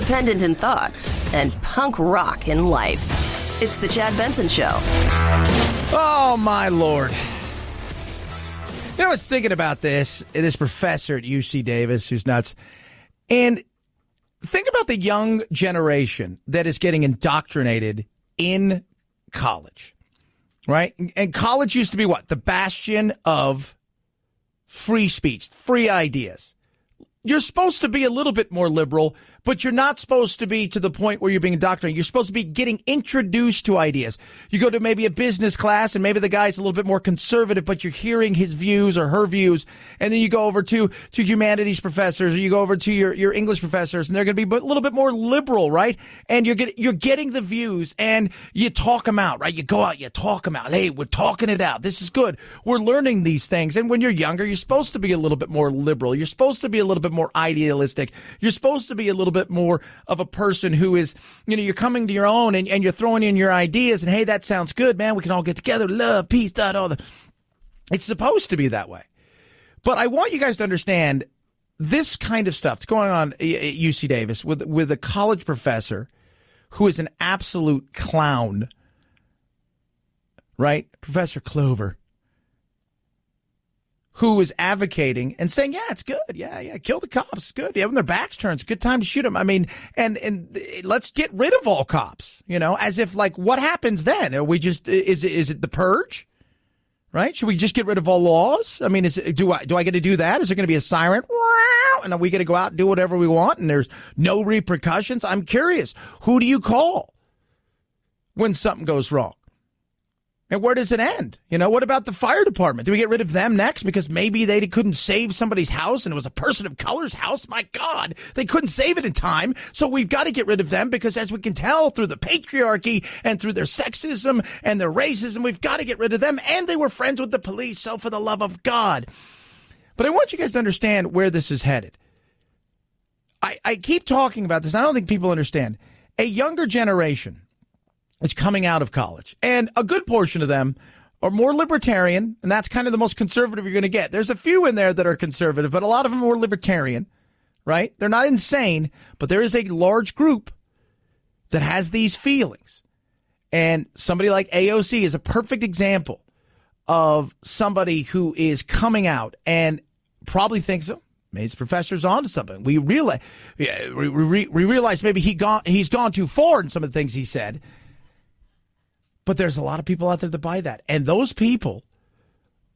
independent in thought, and punk rock in life. It's the Chad Benson Show. Oh, my Lord. You know, I was thinking about this professor at UC Davis who's nuts. And think about the young generation that is getting indoctrinated in college, right? And college used to be what? The bastion of free speech, free ideas. You're supposed to be a little bit more liberal, but you're not supposed to be to the point where you're being indoctrinated. You're supposed to be getting introduced to ideas. You go to maybe a business class and maybe the guy's a little bit more conservative, but you're hearing his views or her views. And then you go over to humanities professors, or you go over to your English professors, and they're going to be a little bit more liberal, right? And you're getting the views, and you talk them out, right? You go out, you talk them out. Hey, we're talking it out. This is good. We're learning these things. And when you're younger, you're supposed to be a little bit more liberal. You're supposed to be a little bit more idealistic. You're supposed to be a little bit more of a person who is, you're coming to your own and you're throwing in your ideas and, hey, that sounds good, man. We can all get together, love, peace, all the. It's supposed to be that way. But I want you guys to understand this kind of stuff that's going on at UC Davis with a college professor who is an absolute clown, right? Professor Clover, who is advocating and saying, yeah, it's good. Yeah, kill the cops. Good. Yeah, when their backs turned, it's a good time to shoot them. I mean, and let's get rid of all cops, as if like, what happens then? Are we just, is it the purge? Right? Should we just get rid of all laws? I mean, do I get to do that? Is there going to be a siren? And are we going to go out and do whatever we want and there's no repercussions? I'm curious. Who do you call when something goes wrong? And where does it end? What about the fire department? Do we get rid of them next because maybe they couldn't save somebody's house and it was a person of color's house? My God, they couldn't save it in time. So we've got to get rid of them because as we can tell through the patriarchy and through their sexism and their racism, we've got to get rid of them. And they were friends with the police. So for the love of God. But I want you guys to understand where this is headed. I keep talking about this. I don't think people understand. A younger generation is coming out of college, and a good portion of them are more libertarian, and that's kind of the most conservative you're going to get. There's a few in there that are conservative, but a lot of them are more libertarian, right? They're not insane, but there is a large group that has these feelings. And somebody like AOC is a perfect example of somebody who is coming out and probably thinks, oh, maybe his professor's onto something. We realize maybe he's gone too far in some of the things he said. But there's a lot of people out there that buy that. And those people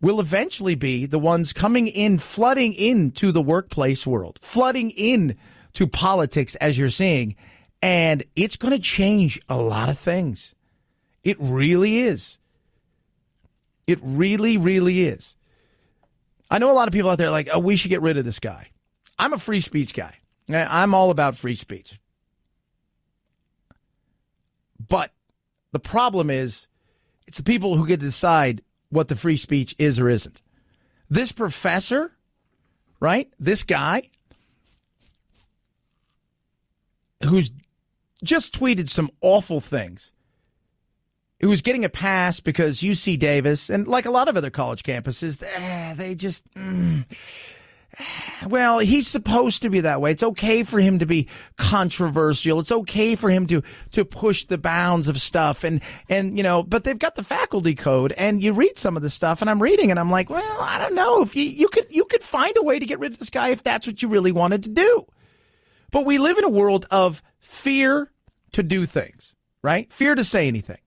will eventually be the ones coming in, flooding into the workplace world, flooding in to politics, as you're seeing. And it's going to change a lot of things. It really is. It really, really is. I know a lot of people out there are like, oh, we should get rid of this guy. I'm a free speech guy. I'm all about free speech. But the problem is, it's the people who get to decide what the free speech is or isn't. This professor, right? This guy who's just tweeted some awful things, who was getting a pass because UC Davis, and like a lot of other college campuses, they just... Well, he's supposed to be that way. It's okay for him to be controversial. It's okay for him to push the bounds of stuff. And but they've got the faculty code, and you read some of the stuff, and I'm reading, and I'm like, well, I don't know if you could find a way to get rid of this guy if that's what you really wanted to do. But we live in a world of fear to do things, right? Fear to say anything.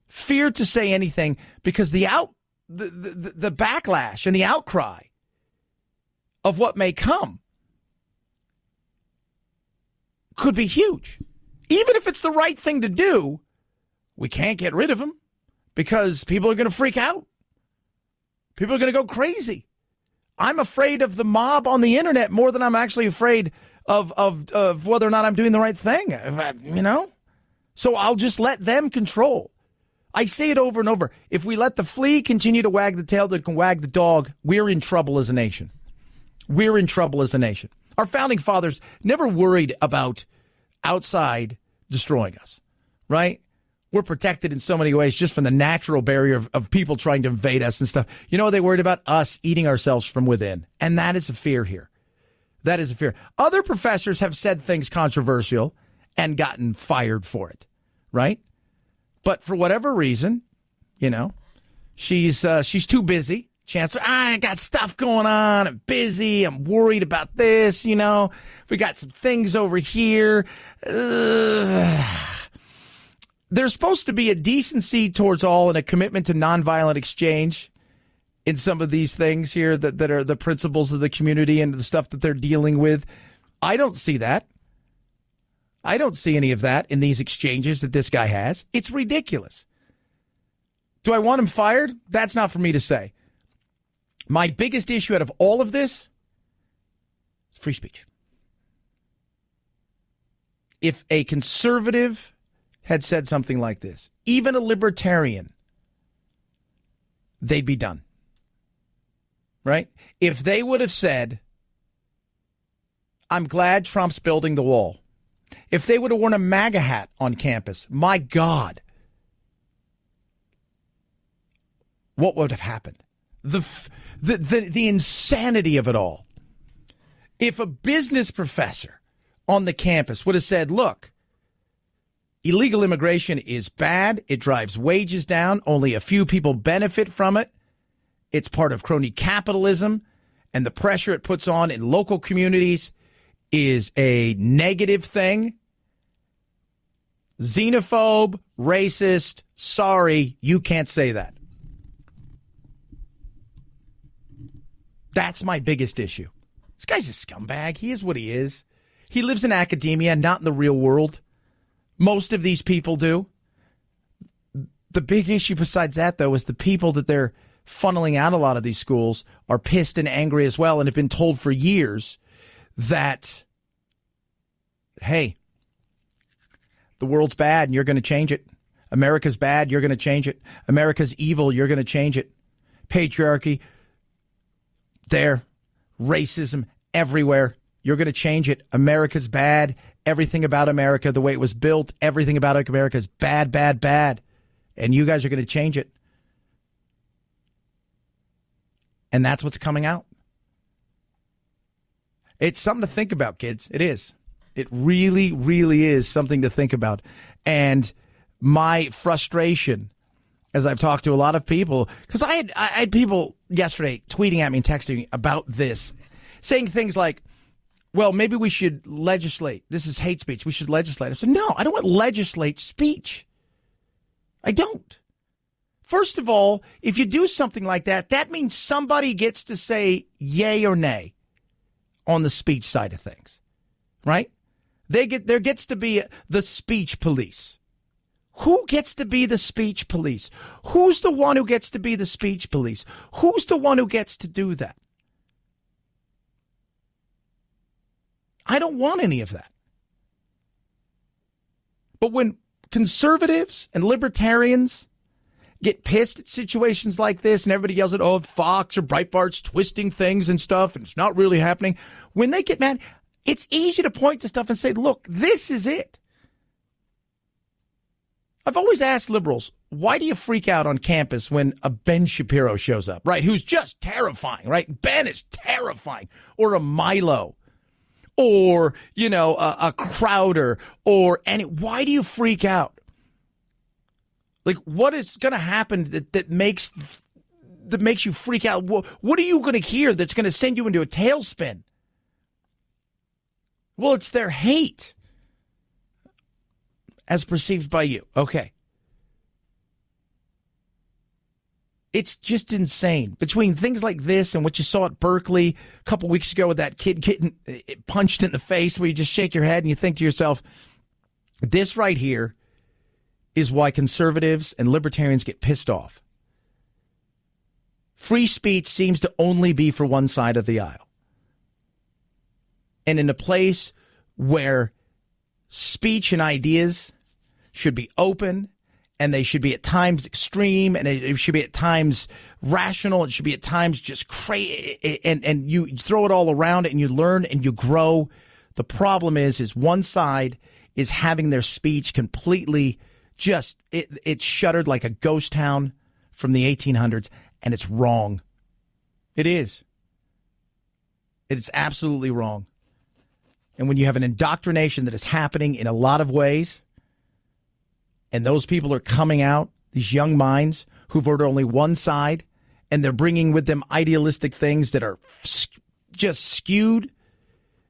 Fear to say anything because the backlash and the outcry of what may come could be huge. Even if it's the right thing to do, we can't get rid of him because people are going to freak out. People are going to go crazy. I'm afraid of the mob on the internet more than I'm actually afraid of whether or not I'm doing the right thing, So I'll just let them control. I say it over and over. If we let the flea continue to wag the tail that can wag the dog, we're in trouble as a nation. We're in trouble as a nation. Our founding fathers never worried about outside destroying us, right? We're protected in so many ways just from the natural barrier of people trying to invade us and stuff. They worried about us eating ourselves from within. And that is a fear here. That is fair. Other professors have said things controversial and gotten fired for it, right? But for whatever reason, she's too busy. Chancellor, I got stuff going on. I'm busy. I'm worried about this. We got some things over here. There's supposed to be a decency towards all and a commitment to nonviolent exchange in some of these things here that are the principles of the community and the stuff that they're dealing with. I don't see that. I don't see any of that in these exchanges that this guy has. It's ridiculous. Do I want him fired? That's not for me to say. My biggest issue out of all of this is free speech. If a conservative had said something like this, even a libertarian, they'd be done. Right? If they would have said, I'm glad Trump's building the wall. If they would have worn a MAGA hat on campus, my God, what would have happened? The insanity of it all. If a business professor on the campus would have said, look, illegal immigration is bad. It drives wages down. Only a few people benefit from it. It's part of crony capitalism, and the pressure it puts on in local communities is a negative thing. Xenophobe, racist, sorry, you can't say that. That's my biggest issue. This guy's a scumbag. He is what he is. He lives in academia, not in the real world. Most of these people do. The big issue besides that, though, is the people that they're funneling out a lot of these schools are pissed and angry as well and have been told for years that, hey, the world's bad and you're going to change it. America's bad, you're going to change it. America's evil, you're going to change it. Patriarchy, there. Racism everywhere. You're going to change it. America's bad. Everything about America, the way it was built, everything about America is bad, bad, bad. And you guys are going to change it. And that's what's coming out. It's something to think about, kids. It is. It really, really is something to think about. And my frustration, as I've talked to a lot of people, because I had people yesterday tweeting at me and texting me about this, saying things like, well, maybe we should legislate. This is hate speech. We should legislate. I said, no, I don't want to legislate speech. I don't. First of all, if you do something like that, that means somebody gets to say yay or nay on the speech side of things, right? There gets to be the speech police. Who gets to be the speech police? Who's the one who gets to be the speech police? Who's the one who gets to do that? I don't want any of that. But when conservatives and libertarians get pissed at situations like this and everybody yells at, oh, Fox or Breitbart's twisting things and stuff and it's not really happening. When they get mad, it's easy to point to stuff and say, look, this is it. I've always asked liberals, why do you freak out on campus when a Ben Shapiro shows up, right? Who's just terrifying, right? Ben is terrifying. Or a Milo. Or, a Crowder. Or any. Why do you freak out? Like, what is going to happen that makes you freak out? What are you going to hear that's going to send you into a tailspin? Well, it's their hate as perceived by you. Okay. It's just insane. Between things like this and what you saw at Berkeley a couple weeks ago with that kid getting punched in the face where you just shake your head and you think to yourself, this right here is why conservatives and libertarians get pissed off. Free speech seems to only be for one side of the aisle. And in a place where speech and ideas should be open and they should be at times extreme and it should be at times rational, it should be at times just crazy, and you throw it all around and you learn and you grow. The problem is one side is having their speech completely just, it's shuttered like a ghost town from the 1800s, and it's wrong. It is. It's absolutely wrong. And when you have an indoctrination that is happening in a lot of ways, and those people are coming out, these young minds who've heard only one side, and they're bringing with them idealistic things that are just skewed,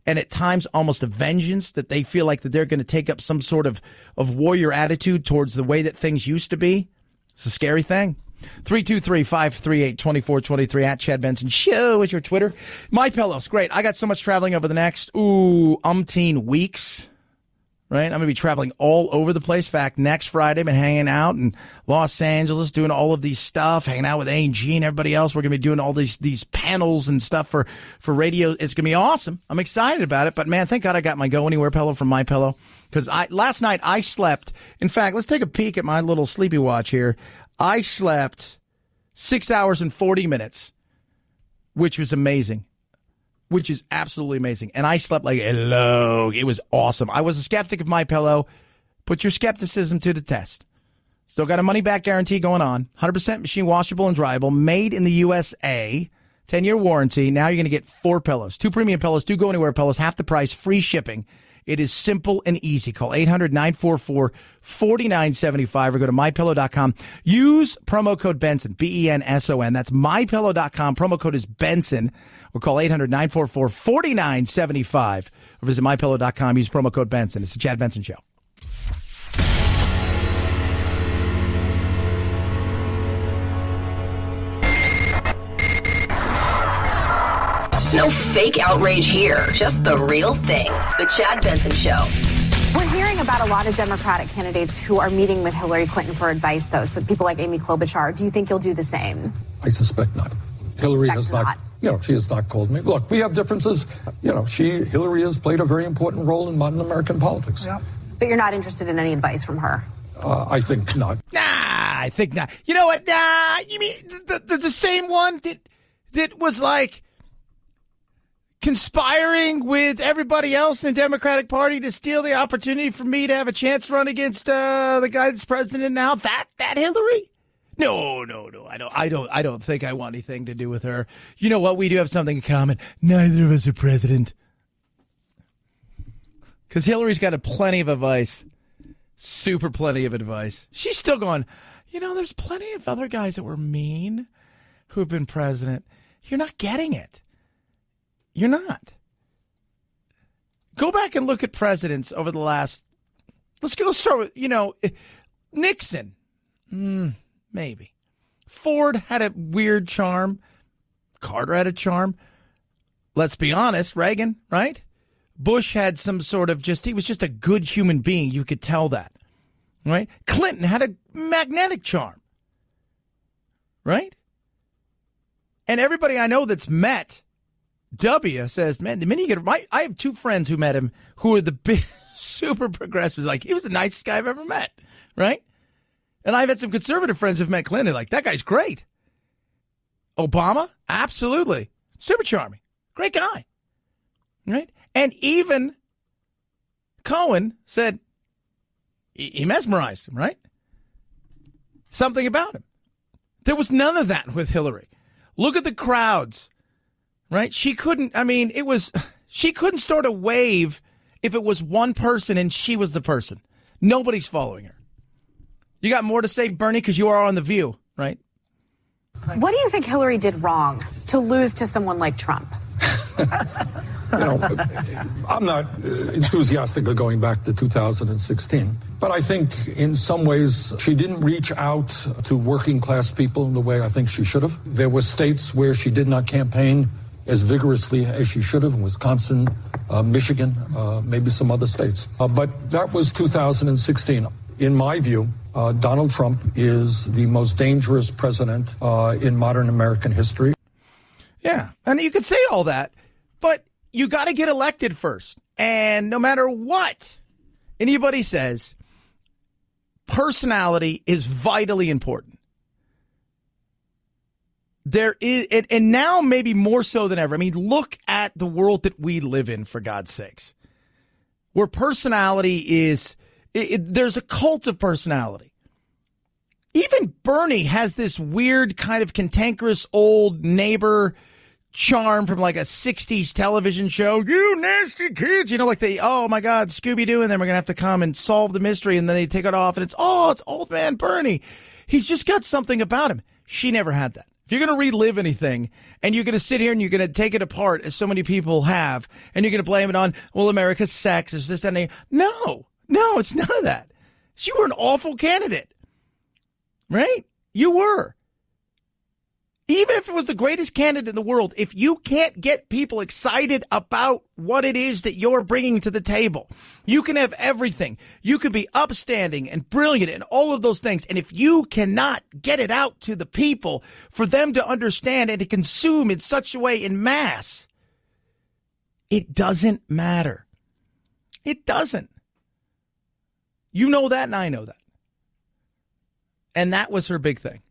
and at times almost a vengeance, that they feel like that they're going to take up some sort of warrior attitude towards the way that things used to be. It's a scary thing. 323-538-2423 at Chad Benson Show is your Twitter. My Pillows, great. I got so much traveling over the next umpteen weeks. Right, I'm going to be traveling all over the place. In fact, next Friday, I've been hanging out in Los Angeles, doing all of these stuff, hanging out with A&G and everybody else. We're going to be doing all these panels and stuff for radio. It's going to be awesome. I'm excited about it. But man, thank God I got my Go Anywhere pillow from My Pillow, because last night I slept. In fact, let's take a peek at my little sleepy watch here. I slept 6 hours and 40 minutes, which was amazing. Which is absolutely amazing. And I slept like hello. It was awesome. I was a skeptic of My Pillow. Put your skepticism to the test. Still got a money-back guarantee going on. 100% machine washable and dryable. Made in the USA. 10-year warranty. Now you're going to get 4 pillows. 2 premium pillows. 2 Go Anywhere pillows. Half the price. Free shipping. It is simple and easy. Call 800-944-4975 or go to MyPillow.com. Use promo code Benson, BENSON. That's MyPillow.com. Promo code is Benson. Or call 800-944-4975 or visit MyPillow.com. Use promo code Benson. It's the Chad Benson Show. No fake outrage here, just the real thing. The Chad Benson Show. We're hearing about a lot of Democratic candidates who are meeting with Hillary Clinton for advice, though. So people like Amy Klobuchar. Do you think you'll do the same? I suspect not. Hillary has not. She has not called me. Look, we have differences. Hillary has played a very important role in modern American politics. Yeah. But you're not interested in any advice from her? I think not. I think not. You know what? You mean the same one that was like conspiring with everybody else in the Democratic Party to steal the opportunity for me to have a chance to run against the guy that's president now? That Hillary? No. I don't think I want anything to do with her. You know what? We do have something in common. Neither of us are president. Because Hillary's got plenty of advice. Super plenty of advice. She's still going, there's plenty of other guys that were mean who have been president. You're not getting it. You're not. Go back and look at presidents over the last. Let's start with Nixon. Maybe. Ford had a weird charm. Carter had a charm. Let's be honest, Reagan, right? Bush had some sort of he was just a good human being. You could tell that, right? Clinton had a magnetic charm, right? And everybody I know that's met W says, man, the minute you get I have 2 friends who met him who are the big super progressives. Like, he was the nicest guy I've ever met, right? And I've had some conservative friends who've met Clinton. Like, that guy's great. Obama? Absolutely. Super charming. Great guy. Right? And even Cohen said he mesmerized him, right? Something about him. There was none of that with Hillary. Look at the crowds, right? She couldn't start a wave if it was one person and she was the person. Nobody's following her. You got more to say, Bernie, because you are on The View, right? What do you think Hillary did wrong to lose to someone like Trump? I'm not enthusiastically going back to 2016, but I think in some ways she didn't reach out to working class people in the way I think she should have. There were states where she did not campaign as vigorously as she should have, in Wisconsin, Michigan, maybe some other states. But that was 2016. In my view, Donald Trump is the most dangerous president in modern American history. Yeah, and you could say all that, but you got to get elected first. And no matter what anybody says, personality is vitally important. There is, and now maybe more so than ever. I mean, look at the world that we live in, for God's sakes, where personality is, there's a cult of personality. Even Bernie has this weird kind of cantankerous old neighbor charm from like a 60s television show. You nasty kids. You know, like oh my God, Scooby-Doo, and then we're going to have to come and solve the mystery. And then they take it off and it's old man Bernie. He's just got something about him. She never had that. If you're going to relive anything and you're going to sit here and you're going to take it apart as so many people have, and you're going to blame it on, well, America's sexist, this, and that. No, it's none of that. You were an awful candidate, right? You were. Even if it was the greatest candidate in the world, if you can't get people excited about what it is that you're bringing to the table, you can have everything. You can be upstanding and brilliant and all of those things. And if you cannot get it out to the people for them to understand and to consume in such a way in mass, it doesn't matter. It doesn't. You know that, and I know that. And that was her big thing.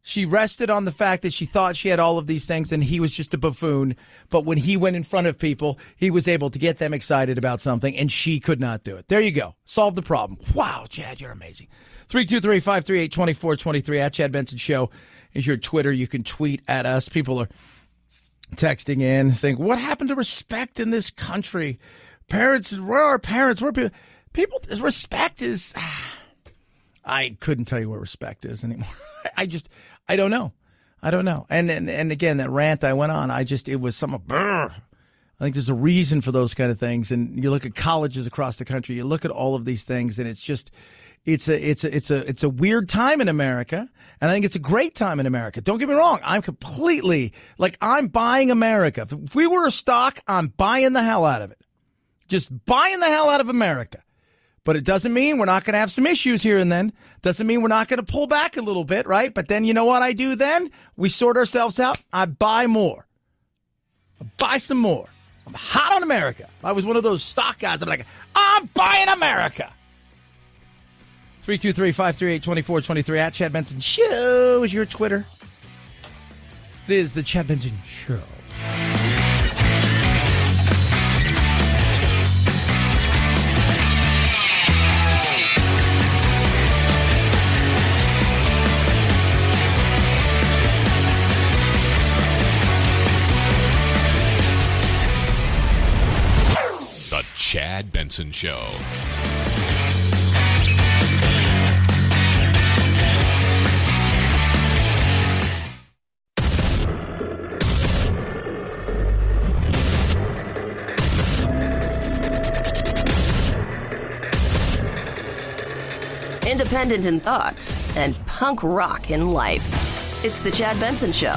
She rested on the fact that she thought she had all of these things and he was just a buffoon. But when he went in front of people, he was able to get them excited about something, and she could not do it. There you go. Solve the problem. Wow, Chad, you're amazing. 323-538-2423 at Chad Benson Show is your Twitter. You can tweet at us. People are texting in saying, what happened to respect in this country? Parents, where are parents? Where are people? Respect is... I couldn't tell you what respect is anymore. I don't know. And again, that rant I went on, it was some brr. I think there's a reason for those kind of things. And you look at colleges across the country, you look at all of these things, and it's a weird time in America. And I think it's a great time in America. Don't get me wrong. I'm buying America. If we were a stock, I'm buying the hell out of it. Just buying the hell out of America. But it doesn't mean we're not going to have some issues here and then. Doesn't mean we're not going to pull back a little bit, right? But then you know what I do then? We sort ourselves out. I buy more. I buy some more. I'm hot on America. If I was one of those stock guys, I'm like, I'm buying America. 323-538-2423 at Chad Benson Show is your Twitter. It is the Chad Benson Show. Chad Benson Show. Independent in thoughts and punk rock in life. It's the Chad Benson Show.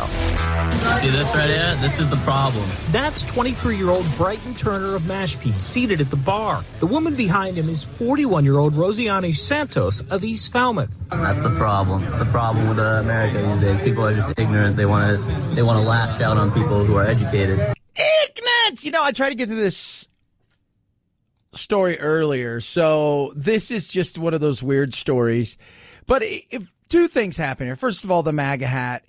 See this right here? This is the problem. That's 23-year-old Brighton Turner of Mashpee, seated at the bar. The woman behind him is 41-year-old Rosiane Santos of East Falmouth. That's the problem. It's the problem with America these days. People are just ignorant. They want to lash out on people who are educated. Ignorant! You know, I tried to get to this story earlier, so this is just one of those weird stories. But if two things happen here. First of all, the MAGA hat.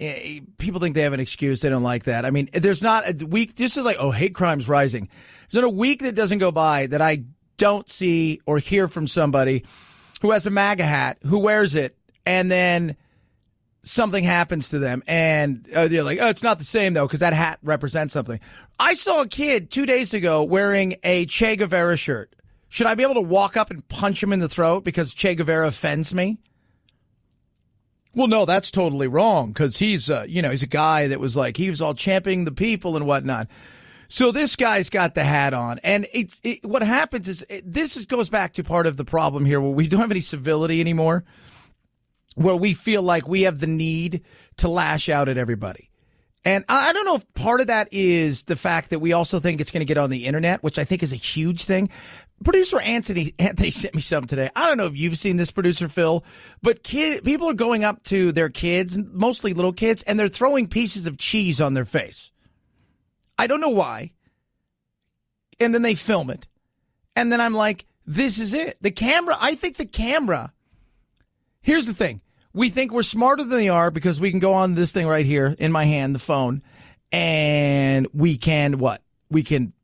People think they have an excuse. They don't like that. I mean, there's not a week. This is like, hate crime's rising. There's not a week that doesn't go by that I don't see or hear from somebody who has a MAGA hat, who wears it, and then something happens to them. And they're like, it's not the same, though, because that hat represents something. I saw a kid 2 days ago wearing a Che Guevara shirt. Should I be able to walk up and punch him in the throat because Che Guevara offends me? Well, no, that's totally wrong because he's a guy that was like, he was all championing the people and whatnot. So this guy's got the hat on. And what happens is this goes back to part of the problem here where we don't have any civility anymore, where we feel like we have the need to lash out at everybody. And I don't know if part of that is the fact that we also think it's going to get on the internet, which I think is a huge thing. Producer Anthony sent me something today. I don't know if you've seen this, Producer Phil, but people are going up to their kids, mostly little kids, and they're throwing pieces of cheese on their face. I don't know why. And then they film it. And then I'm like, this is it. Here's the thing. We think we're smarter than they are because we can go on this thing right here in my hand, the phone, and we can what? We can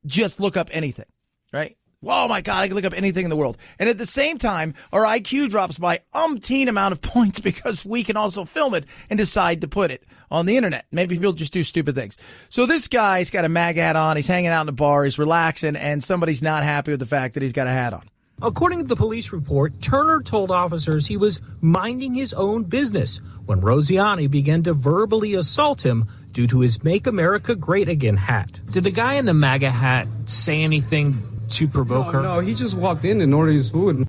just look up anything, right? Oh, my God, I can look up anything in the world. And at the same time, our IQ drops by umpteen amount of points because we can also film it and decide to put it on the internet. Maybe people just do stupid things. So this guy's got a MAGA hat on. He's hanging out in the bar. He's relaxing, and somebody's not happy with the fact that he's got a hat on. According to the police report, Turner told officers he was minding his own business when Rosiani began to verbally assault him due to his Make America Great Again hat. Did the guy in the MAGA hat say anything to provoke her? No, he just walked in and ordered his food.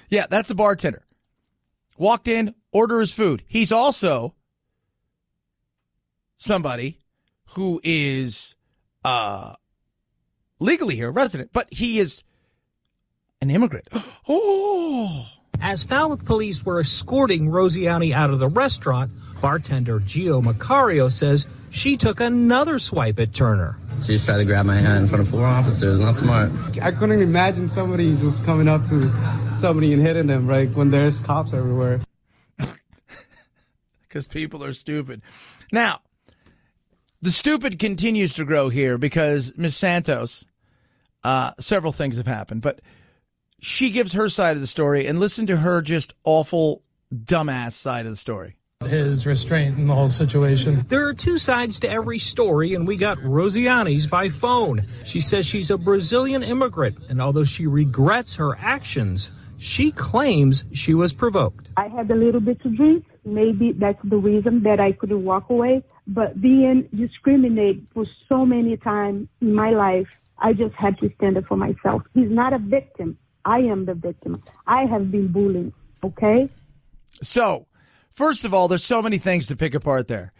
Yeah, that's the bartender. Walked in, ordered his food. He's also somebody who is legally here, resident, but he is an immigrant. Oh. As Falmouth police were escorting Rosiani out of the restaurant, bartender Gio Macario says she took another swipe at Turner. She just tried to grab my hand in front of 4 officers. Not smart. I couldn't imagine somebody just coming up to somebody and hitting them, right, when there's cops everywhere. Because people are stupid. Now, the stupid continues to grow here because Ms. Santos, several things have happened, but she gives her side of the story, and listen to her just awful, dumbass side of the story. His restraint in the whole situation. There are 2 sides to every story, and we got Rosiani's by phone. She says she's a Brazilian immigrant, and although she regrets her actions, she claims she was provoked. I had a little bit to drink. Maybe that's the reason that I couldn't walk away. But being discriminated for so many times in my life, I just had to stand up for myself. He's not a victim. I am the victim. I have been bullied, okay? So, first of all, there's so many things to pick apart there.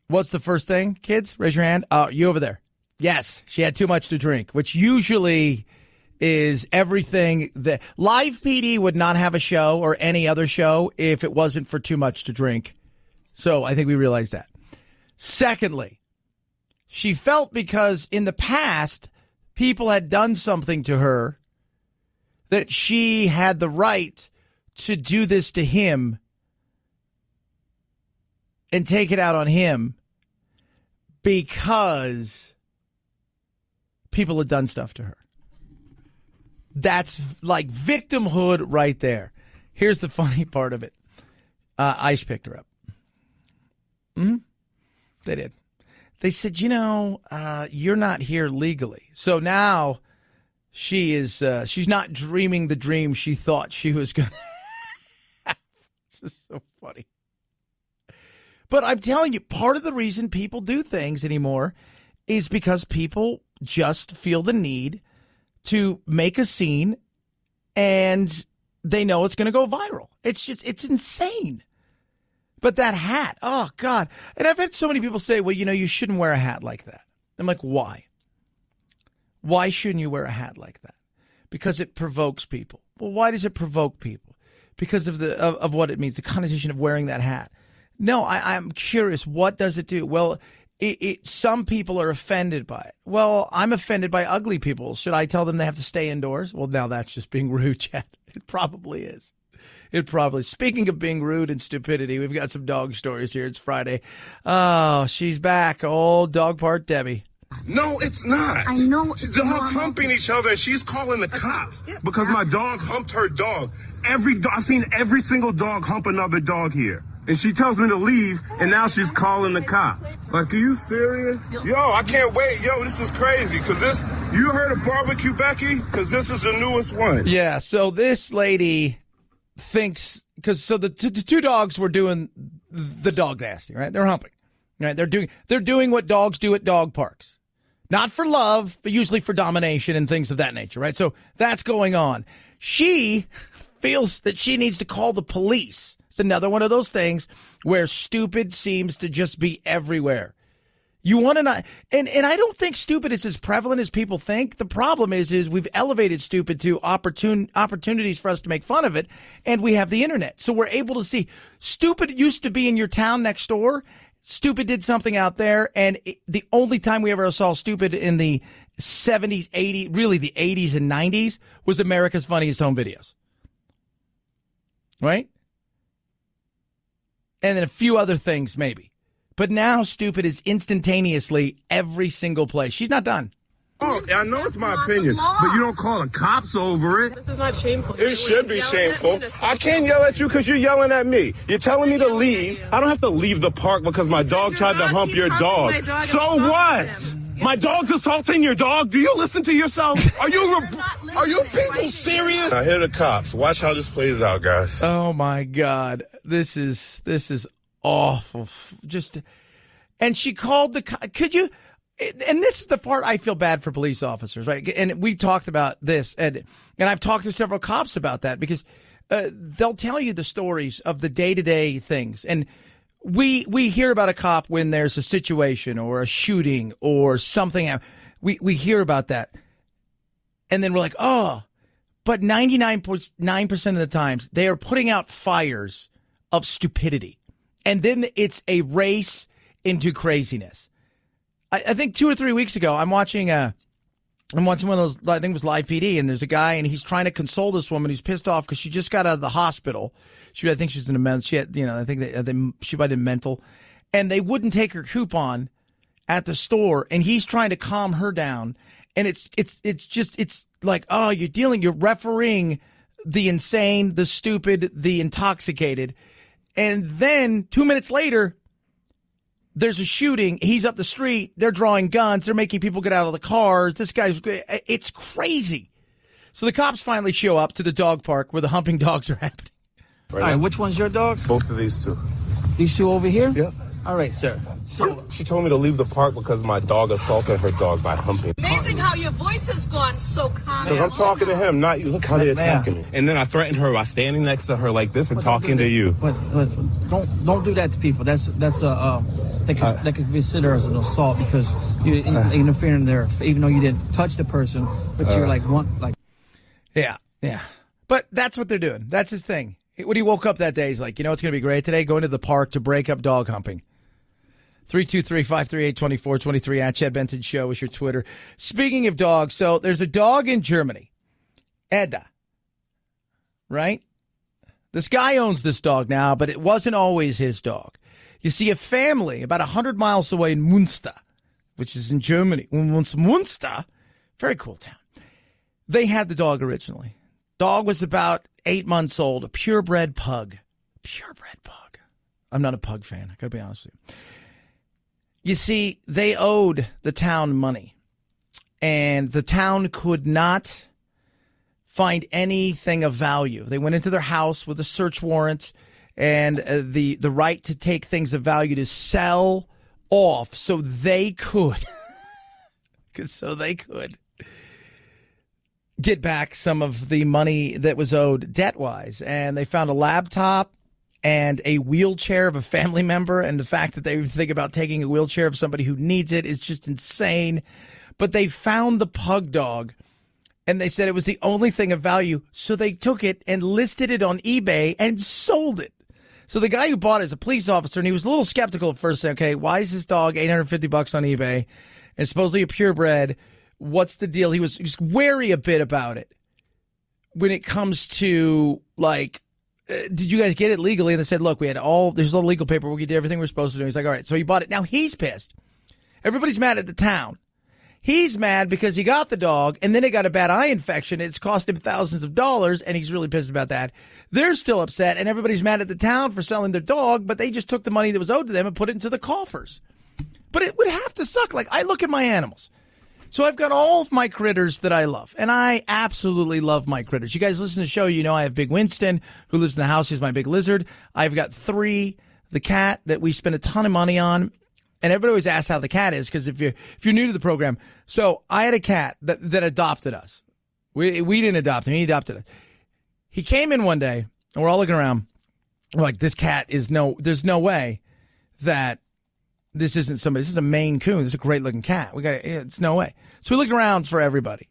What's the first thing, kids? Raise your hand. Oh, you over there. Yes, she had too much to drink, which usually is everything that Live PD would not have a show or any other show if it wasn't for too much to drink. So I think we realized that. Secondly, she felt because in the past people had done something to her that she had the right to do this to him and take it out on him because people had done stuff to her. That's like victimhood right there. Here's the funny part of it. ICE picked her up. They did. They said, you're not here legally. So now she's not dreaming the dream she thought she was going to have. This is so funny. But I'm telling you, part of the reason people do things anymore is because people just feel the need to make a scene and they know it's going to go viral. It's insane. But that hat, oh, God. And I've had so many people say, well, you shouldn't wear a hat like that. I'm like, why? Why shouldn't you wear a hat like that? Because it provokes people. Well, why does it provoke people? Because of what it means, the connotation of wearing that hat. No, I'm curious. What does it do? Well, some people are offended by it. Well, I'm offended by ugly people. Should I tell them they have to stay indoors? Well, now that's just being rude, Chad. It probably is. Speaking of being rude and stupidity, we've got some dog stories here. It's Friday. Oh, she's back. Old dog part Debbie. No, it's not. I know. They're all humping each other, and she's calling the cops because my dog humped her dog. I've seen every single dog hump another dog here. And she tells me to leave, and now she's calling the cops. Like, are you serious? Yo, I can't wait. Yo, this is crazy. You heard of Barbecue Becky? Because this is the newest one. Yeah, so this lady thinks, the two dogs were doing the dog nasty, right? They're humping, right? They're doing what dogs do at dog parks. Not for love, but usually for domination and things of that nature, right? So that's going on. She feels that she needs to call the police. It's another one of those things where stupid seems to just be everywhere. You want to not, and I don't think stupid is as prevalent as people think. The problem is we've elevated stupid to opportunities for us to make fun of it, and we have the internet. So we're able to see stupid used to be in your town next door. Stupid did something out there, and the only time we ever saw stupid in the 70s, 80s, really the 80s and 90s was America's Funniest Home Videos. Right? And then a few other things, maybe. But now stupid is instantaneously every single place. She's not done. Oh, I know it's my opinion, but you don't call the cops over it. This is not shameful. It should be shameful. I can't yell at you because you're yelling at me. You're telling me to leave. I don't have to leave the park because my dog tried to hump your dog. So what? My dog's assaulting your dog? Do you listen to yourself? Are you people serious? I hear the cops. Watch how this plays out, guys. Oh my God. This is awful. And she called could you, and this is the part I feel bad for police officers, right? And we've talked about this, and I've talked to several cops about that because they'll tell you the stories of the day-to-day things. And we hear about a cop when there's a situation or a shooting or something. We hear about that. And then we're like, oh, but 99.9% of the times they are putting out fires of stupidity. And then it's a race into craziness. I think 2 or 3 weeks ago, I'm watching one of those, I think it was Live PD, and there's a guy, and he's trying to console this woman who's pissed off because she just got out of the hospital. I think she was in a mental. She had, I think she might have mental, and they wouldn't take her coupon at the store, and he's trying to calm her down, and it's like, oh, you're refereeing the insane, the stupid, the intoxicated, and then 2 minutes later, there's a shooting. He's up the street. They're drawing guns. They're making people get out of the cars. It's crazy. So the cops finally show up to the dog park where the humping dogs are happening. All right, which one's your dog? Both of these two. These two over here? Yeah. All right, sir. So she told me to leave the park because my dog assaulted her dog by humping. Amazing how your voice has gone so calm. Because I'm talking to him, not you. Look how they're attacking me. And then I threatened her by standing next to her like this and talking to you. But don't do that to people. That could be considered as an assault because you're interfering there, even though you didn't touch the person, but you're Yeah. But that's what they're doing. That's his thing. When he woke up that day, he's like, it's going to be great today, going to the park to break up dog humping. 323-538-2423 at Chad Benson Show is your Twitter. Speaking of dogs, so there's a dog in Germany, Edda, right? This guy owns this dog now, but it wasn't always his dog. You see a family about 100 miles away in Münster, which is in Germany. Münster, very cool town. They had the dog originally. Dog was about 8 months old, a purebred pug. Purebred pug. I'm not a pug fan. I got to be honest with you. You see, they owed the town money, and the town could not find anything of value. They went into their house with a search warrant and the right to take things of value to sell off so they could get back some of the money that was owed debt-wise. And they found a laptop and a wheelchair of a family member. And the fact that they think about taking a wheelchair of somebody who needs it is just insane. But they found the pug dog, and they said it was the only thing of value. So they took it and listed it on eBay and sold it. So the guy who bought it is a police officer, and he was a little skeptical at first. Saying, okay, why is this dog $850 on eBay and supposedly a purebred? What's the deal? He was wary a bit about it when it comes to, did you guys get it legally? And they said, look, there's all the legal paperwork. We did everything we're supposed to do. He's like, all right. So he bought it. Now he's pissed. Everybody's mad at the town. He's mad because he got the dog, and then it got a bad eye infection. It's cost him thousands of dollars, and he's really pissed about that. They're still upset, and everybody's mad at the town for selling their dog, but they just took the money that was owed to them and put it into the coffers. But it would have to suck. I look at my animals. So I've got all of my critters that I love, and I absolutely love my critters. You guys listen to the show, I have Big Winston, who lives in the house. He's my big lizard. I've got 3, the cat that we spend a ton of money on, and everybody always asks how the cat is, because if you're new to the program, so I had a cat that adopted us. We didn't adopt him. He adopted us. He came in one day, and we're all looking around. We're like, this cat there's no way that this isn't somebody. This is a Maine Coon. This is a great looking cat. It's no way. So we looked around for everybody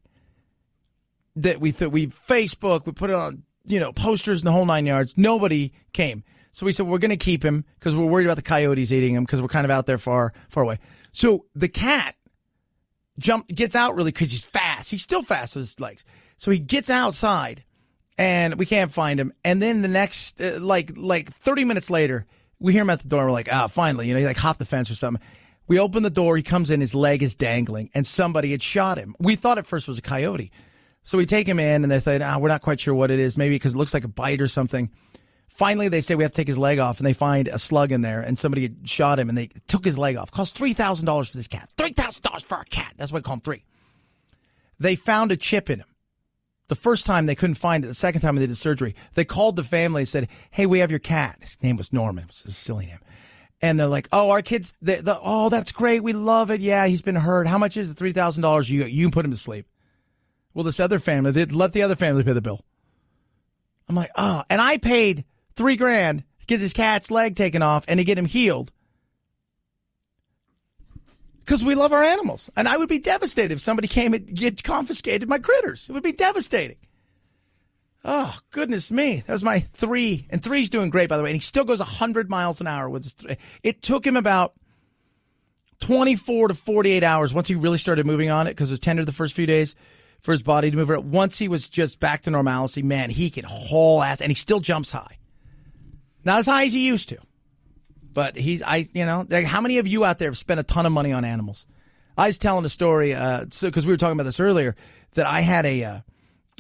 that we Facebook, we put it on, posters and the whole 9 yards. Nobody came. So we said, we're going to keep him because we're worried about the coyotes eating him because we're kind of out there far away. So the cat gets out really because he's fast. He's still fast with his legs. So he gets outside and we can't find him. And then the next, 30 minutes later, we hear him at the door. And we're like, finally, he hopped the fence or something. We open the door. He comes in. His leg is dangling, and somebody had shot him. We thought at first it was a coyote. So we take him in, and they say, we're not quite sure what it is, maybe because it looks like a bite or something. Finally, they say we have to take his leg off, and they find a slug in there, and somebody had shot him, and they took his leg off. Cost $3,000 for this cat. $3,000 for a cat. That's why I call him 3. They found a chip in him. The first time they couldn't find it. The second time they did surgery, they called the family and said, hey, we have your cat. His name was Norman. It was a silly name. And they're like, oh, our kids, oh, that's great. We love it. Yeah, he's been hurt. How much is it? $3,000. You can put him to sleep. Well, this other family, they'd let the other family pay the bill. I'm like, oh, and I paid $3,000 to get this cat's leg taken off and to get him healed. Because we love our animals. And I would be devastated if somebody came and confiscated my critters. It would be devastating. Oh, goodness me. That was my 3. And 3's doing great, by the way. And he still goes 100 miles an hour with his 3. It took him about 24 to 48 hours once he really started moving on it, because it was tender the first few days for his body to move around. Once he was just back to normalcy, man, he can haul ass. And he still jumps high. Not as high as he used to. But how many of you out there have spent a ton of money on animals? I was telling a story, because we were talking about this earlier, that I had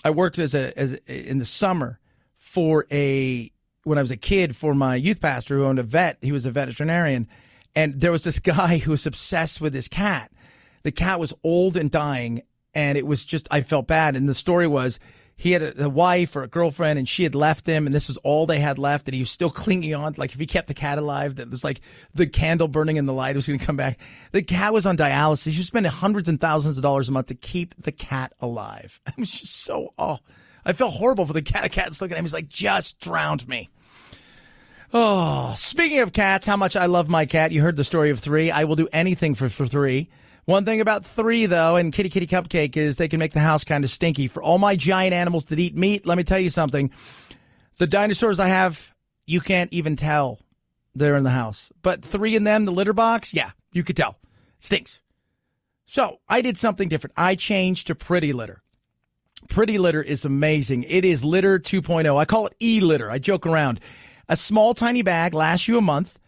I worked in the summer when I was a kid for my youth pastor who owned a vet. He was a veterinarian. And there was this guy who was obsessed with his cat. The cat was old and dying, and it was just, I felt bad. And the story was, he had a wife or a girlfriend, and she had left him, and this was all they had left, and he was still clinging on. Like, if he kept the cat alive, that was like the candle burning in the light was going to come back. The cat was on dialysis. He was spending hundreds and thousands of dollars a month to keep the cat alive. I was just I felt horrible for the cat. The cat's looking at him. He's like, just drowned me. Oh, speaking of cats, how much I love my cat. You heard the story of 3. I will do anything for 3. One thing about 3, though, and Kitty Kitty Cupcake, is they can make the house kind of stinky. For all my giant animals that eat meat, let me tell you something. The dinosaurs I have, you can't even tell they're in the house. But 3 in them, the litter box, yeah, you could tell. Stinks. So I did something different. I changed to Pretty Litter. Pretty Litter is amazing. It is Litter 2.0. I call it E-Litter. I joke around. A small, tiny bag lasts you a month.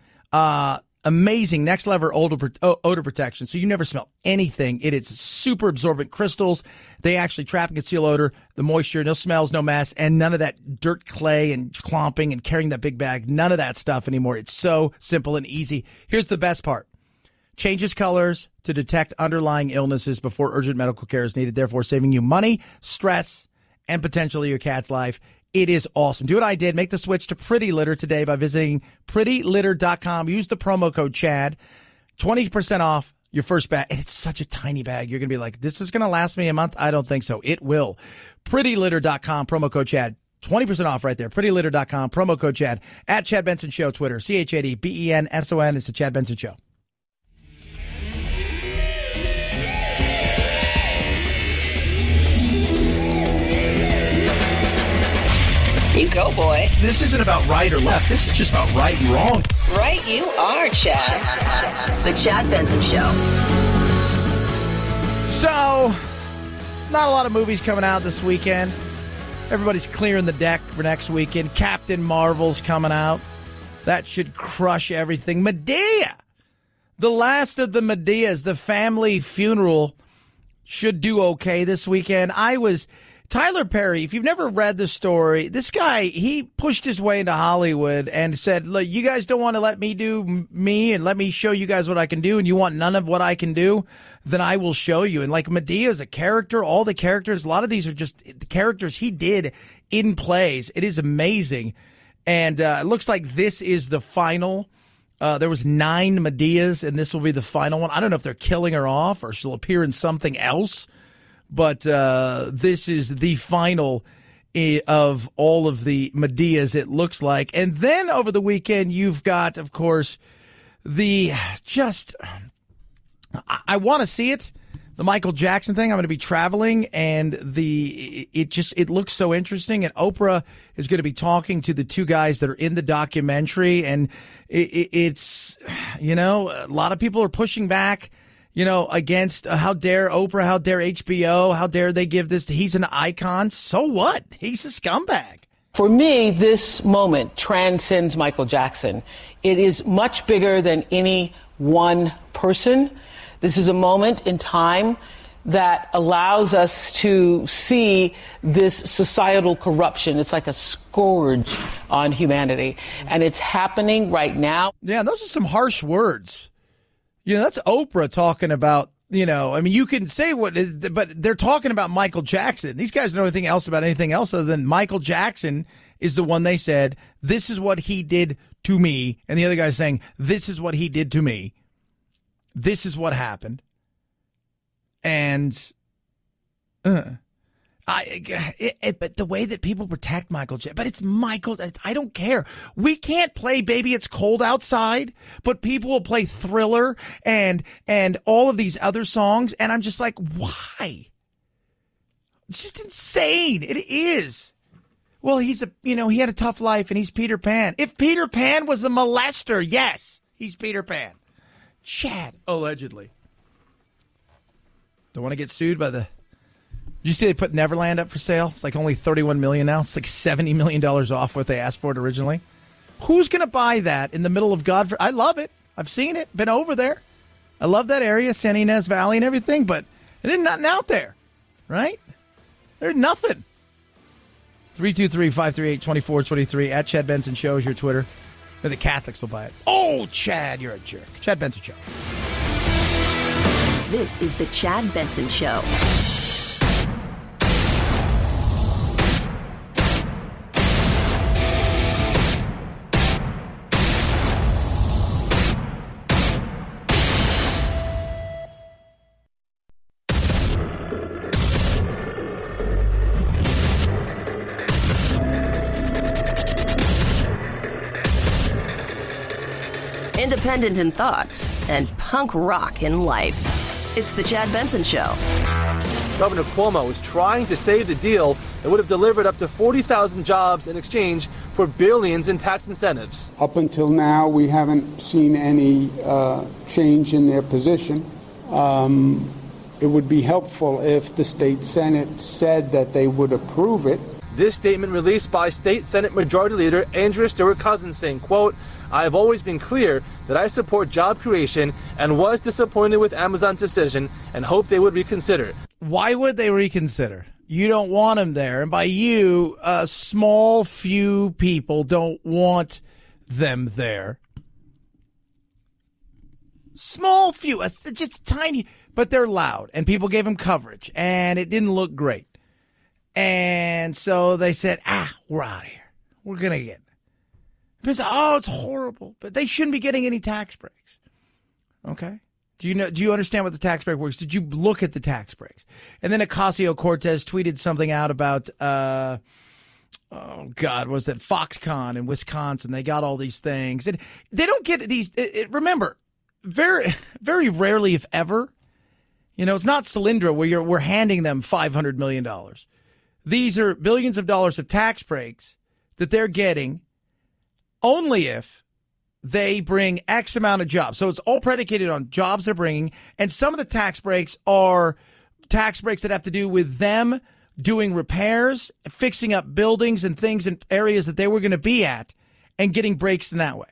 Amazing next level odor protection, so you never smell anything. It is super absorbent crystals. They actually trap and conceal odor, the moisture, no smells, no mess, and none of that dirt, clay, and clomping and carrying that big bag. None of that stuff anymore. It's so simple and easy. Here's the best part. Changes colors to detect underlying illnesses before urgent medical care is needed, therefore saving you money, stress, and potentially your cat's life. It is awesome. Do what I did. Make the switch to Pretty Litter today by visiting prettylitter.com. Use the promo code CHAD. 20% off your first bag. And it's such a tiny bag. You're going to be like, this is going to last me a month? I don't think so. It will. Prettylitter.com, promo code CHAD. 20% off right there. Prettylitter.com, promo code CHAD. At Chad Benson Show, Twitter. ChadBenson. It's the Chad Benson Show. You go, boy. This isn't about right or left. This is just about right and wrong. Right you are, Chad. The Chad Benson Show. So, not a lot of movies coming out this weekend. Everybody's clearing the deck for next weekend. Captain Marvel's coming out. That should crush everything. Medea! The last of the Medeas, the family funeral, should do okay this weekend. Tyler Perry, if you've never read the story, this guy, he pushed his way into Hollywood and said, look, you guys don't want to let me do me and let me show you guys what I can do, and you want none of what I can do, then I will show you. And like Medea is a character, all the characters, a lot of these are just the characters he did in plays. It is amazing. And it looks like this is the final. There was 9 Medeas, and this will be the final one. I don't know if they're killing her off or she'll appear in something else. But this is the final of all of the Medeas, it looks like. And then over the weekend, you've got, of course, I want to see it, the Michael Jackson thing. I'm going to be traveling, and it looks so interesting. And Oprah is going to be talking to the 2 guys that are in the documentary. And it's, a lot of people are pushing back, against how dare Oprah, how dare HBO, how dare they give this? He's an icon. So what? He's a scumbag. For me, this moment transcends Michael Jackson. It is much bigger than any one person. This is a moment in time that allows us to see this societal corruption. It's like a scourge on humanity, and it's happening right now. Yeah, those are some harsh words. That's Oprah talking about, you can say but they're talking about Michael Jackson. These guys don't know anything else about anything else other than Michael Jackson is the one they said, this is what he did to me. And the other guy's saying, this is what he did to me. This is what happened. And but the way that people protect Michael Jackson, but it's Michael, I don't care. We can't play Baby It's Cold Outside, but people will play Thriller and all of these other songs. And I'm just like, why? It's just insane. It is. Well, he had a tough life and he's Peter Pan. If Peter Pan was a molester, yes, he's Peter Pan. Chad, allegedly. Don't want to get sued by did you see they put Neverland up for sale? It's like only $31 million now. It's like $70 million off what they asked for it originally. Who's going to buy that in the middle of I love it. I've seen it. Been over there. I love that area, San Ynez Valley and everything, but there's nothing out there, right? There's nothing. 323-538-2423 at Chad Benson Show is your Twitter. Or the Catholics will buy it. Oh, Chad, you're a jerk. Chad Benson Show. This is the Chad Benson Show. Independent in thoughts and punk rock in life. It's the Chad Benson Show. Governor Cuomo is trying to save the deal that would have delivered up to 40,000 jobs in exchange for billions in tax incentives. Up until now, we haven't seen any change in their position. It would be helpful if the state Senate said that they would approve it. This statement released by State Senate Majority Leader Andrea Stewart-Cousins saying, quote, I have always been clear that I support job creation and was disappointed with Amazon's decision and hope they would reconsider. Why would they reconsider? You don't want them there. And by you, a small few people don't want them there. Small few, just tiny, but they're loud. And people gave them coverage. And it didn't look great. And so they said, we're out of here. We're going to get. People say, it's horrible. But they shouldn't be getting any tax breaks. Okay? Do you understand what the tax break works? Did you look at the tax breaks? And then Ocasio-Cortez tweeted something out about, was that Foxconn in Wisconsin? They got all these things. And they don't get these. Remember, very, very rarely, if ever, it's not Solyndra where we're handing them $500 million. These are billions of dollars of tax breaks that they're getting only if they bring X amount of jobs. So it's all predicated on jobs they're bringing. And some of the tax breaks are tax breaks that have to do with them doing repairs, fixing up buildings and things in areas that they were going to be at and getting breaks in that way.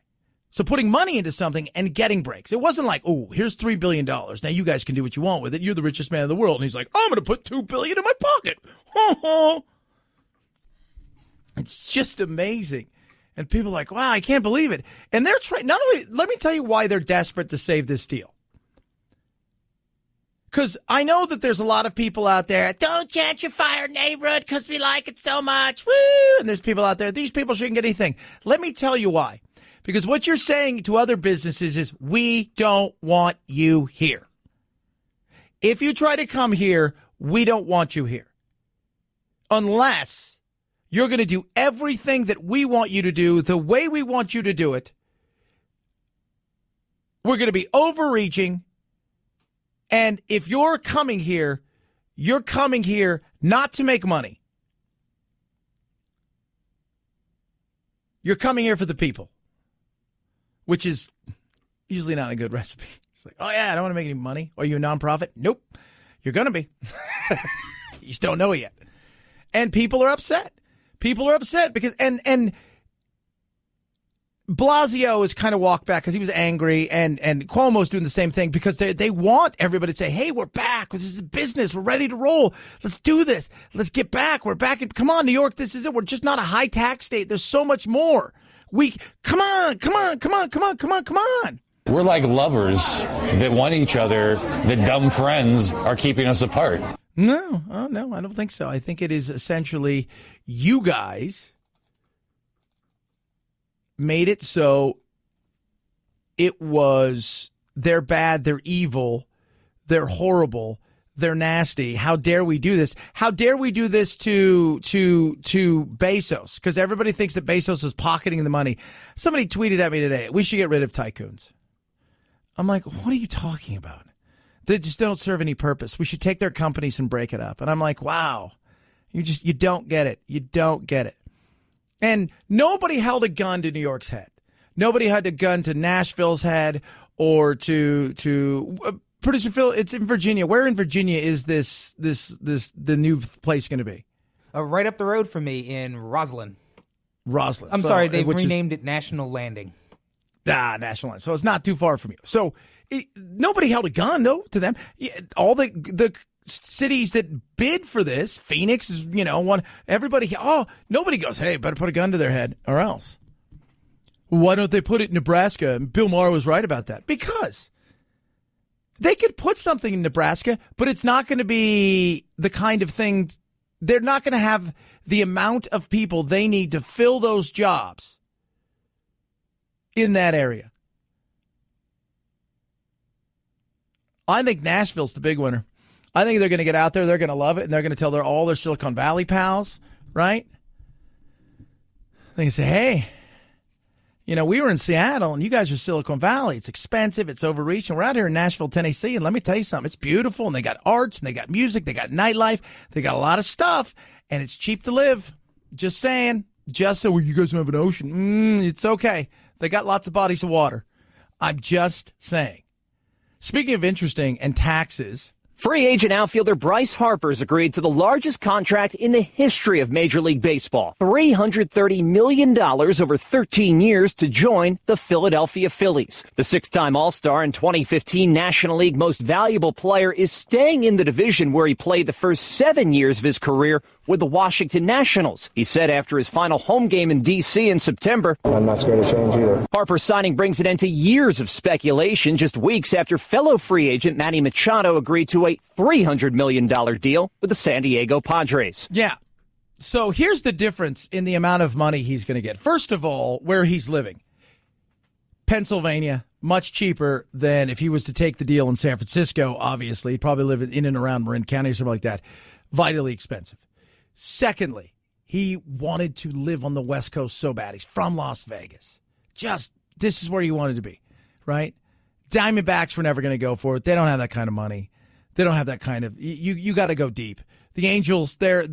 So putting money into something and getting breaks. It wasn't like, here's $3 billion. Now you guys can do what you want with it. You're the richest man in the world. And he's like, I'm going to put $2 billion in my pocket. It's just amazing. And people are like, wow, I can't believe it. And they're trying, not only, let me tell you why they're desperate to save this deal. Because I know that there's a lot of people out there, don't gentrify our neighborhood because we like it so much. Woo! And there's people out there, these people shouldn't get anything. Let me tell you why. Because what you're saying to other businesses is, we don't want you here. If you try to come here, we don't want you here. Unless you're going to do everything that we want you to do the way we want you to do it. We're going to be overreaching. And if you're coming here not to make money. You're coming here for the people. Which is usually not a good recipe. It's like, I don't want to make any money. Are you a nonprofit? Nope. You're going to be. You just don't know it yet. And people are upset. People are upset because, and Blasio has kind of walked back because he was angry, and Cuomo's doing the same thing because they want everybody to say, hey, we're back. This is business. We're ready to roll. Let's do this. Let's get back. We're back. Come on, New York. This is it. We're just not a high tax state. There's so much more. Come on. We're like lovers that want each other, that dumb friends are keeping us apart. No, I don't think so. I think it is essentially you guys made it so it was they're bad, they're evil, they're horrible, they're nasty. How dare we do this? How dare we do this to Bezos? Because everybody thinks that Bezos is pocketing the money. Somebody tweeted at me today, we should get rid of tycoons. I'm like, what are you talking about? They just don't serve any purpose. We should take their companies and break it up. And I'm like, wow, you don't get it. You don't get it. And nobody held a gun to New York's head. Nobody had a gun to Nashville's head or to Producer Phil. It's in Virginia. Where in Virginia is the new place going to be? Right up the road from me in Roslyn. I'm sorry, they've renamed it National Landing. National Landing. So it's not too far from you. So nobody held a gun though to them. All the cities that bid for this, Phoenix is, one, everybody, nobody goes, hey, better put a gun to their head or else. Why don't they put it in Nebraska? And Bill Maher was right about that. Because they could put something in Nebraska, but it's not going to be the kind of thing, they're not going to have the amount of people they need to fill those jobs in that area. I think Nashville's the big winner. I think they're going to get out there, they're going to love it, and they're going to tell all their Silicon Valley pals, right? They can say, hey, we were in Seattle, and you guys are Silicon Valley. It's expensive, it's overreaching. We're out here in Nashville, Tennessee, and let me tell you something. It's beautiful, and they got arts, and they got music, they got nightlife, they got a lot of stuff, and it's cheap to live. Just saying. Just so you guys don't have an ocean. It's okay. They got lots of bodies of water. I'm just saying. Speaking of interesting and taxes, free agent outfielder Bryce Harper's agreed to the largest contract in the history of Major League Baseball. $330 million over 13 years to join the Philadelphia Phillies. The six-time All-Star and 2015 National League Most Valuable Player is staying in the division where he played the first 7 years of his career with the Washington Nationals. He said after his final home game in D.C. in September, I'm not scared to change either. Harper's signing brings an end to years of speculation just weeks after fellow free agent Manny Machado agreed to a $300 million deal with the San Diego Padres. Yeah. So here's the difference in the amount of money he's going to get. First of all, where he's living. Pennsylvania, much cheaper than if he was to take the deal in San Francisco, obviously. He'd probably live in and around Marin County or something like that. Vitally expensive. Secondly, he wanted to live on the West Coast so bad. He's from Las Vegas. This is where he wanted to be, right? Diamondbacks were never going to go for it. They don't have that kind of money. They don't have that kind of, you got to go deep. The Angels, they're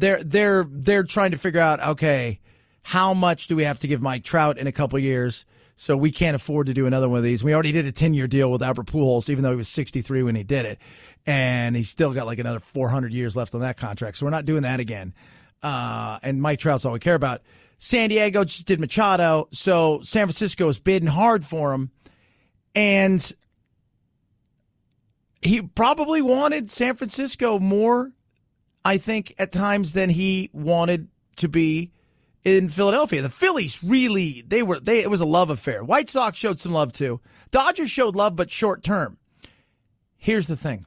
trying to figure out, okay, how much do we have to give Mike Trout in a couple years? So we can't afford to do another one of these. We already did a 10-year deal with Albert Pujols, even though he was 63 when he did it. And he's still got like another 400 years left on that contract. So we're not doing that again. And Mike Trout's all we care about. San Diego just did Machado. So San Francisco is bidding hard for him. And he probably wanted San Francisco more, I think, at times than he wanted to be in Philadelphia. The Phillies really, it was a love affair. White Sox showed some love too. Dodgers showed love, but short term. Here's the thing.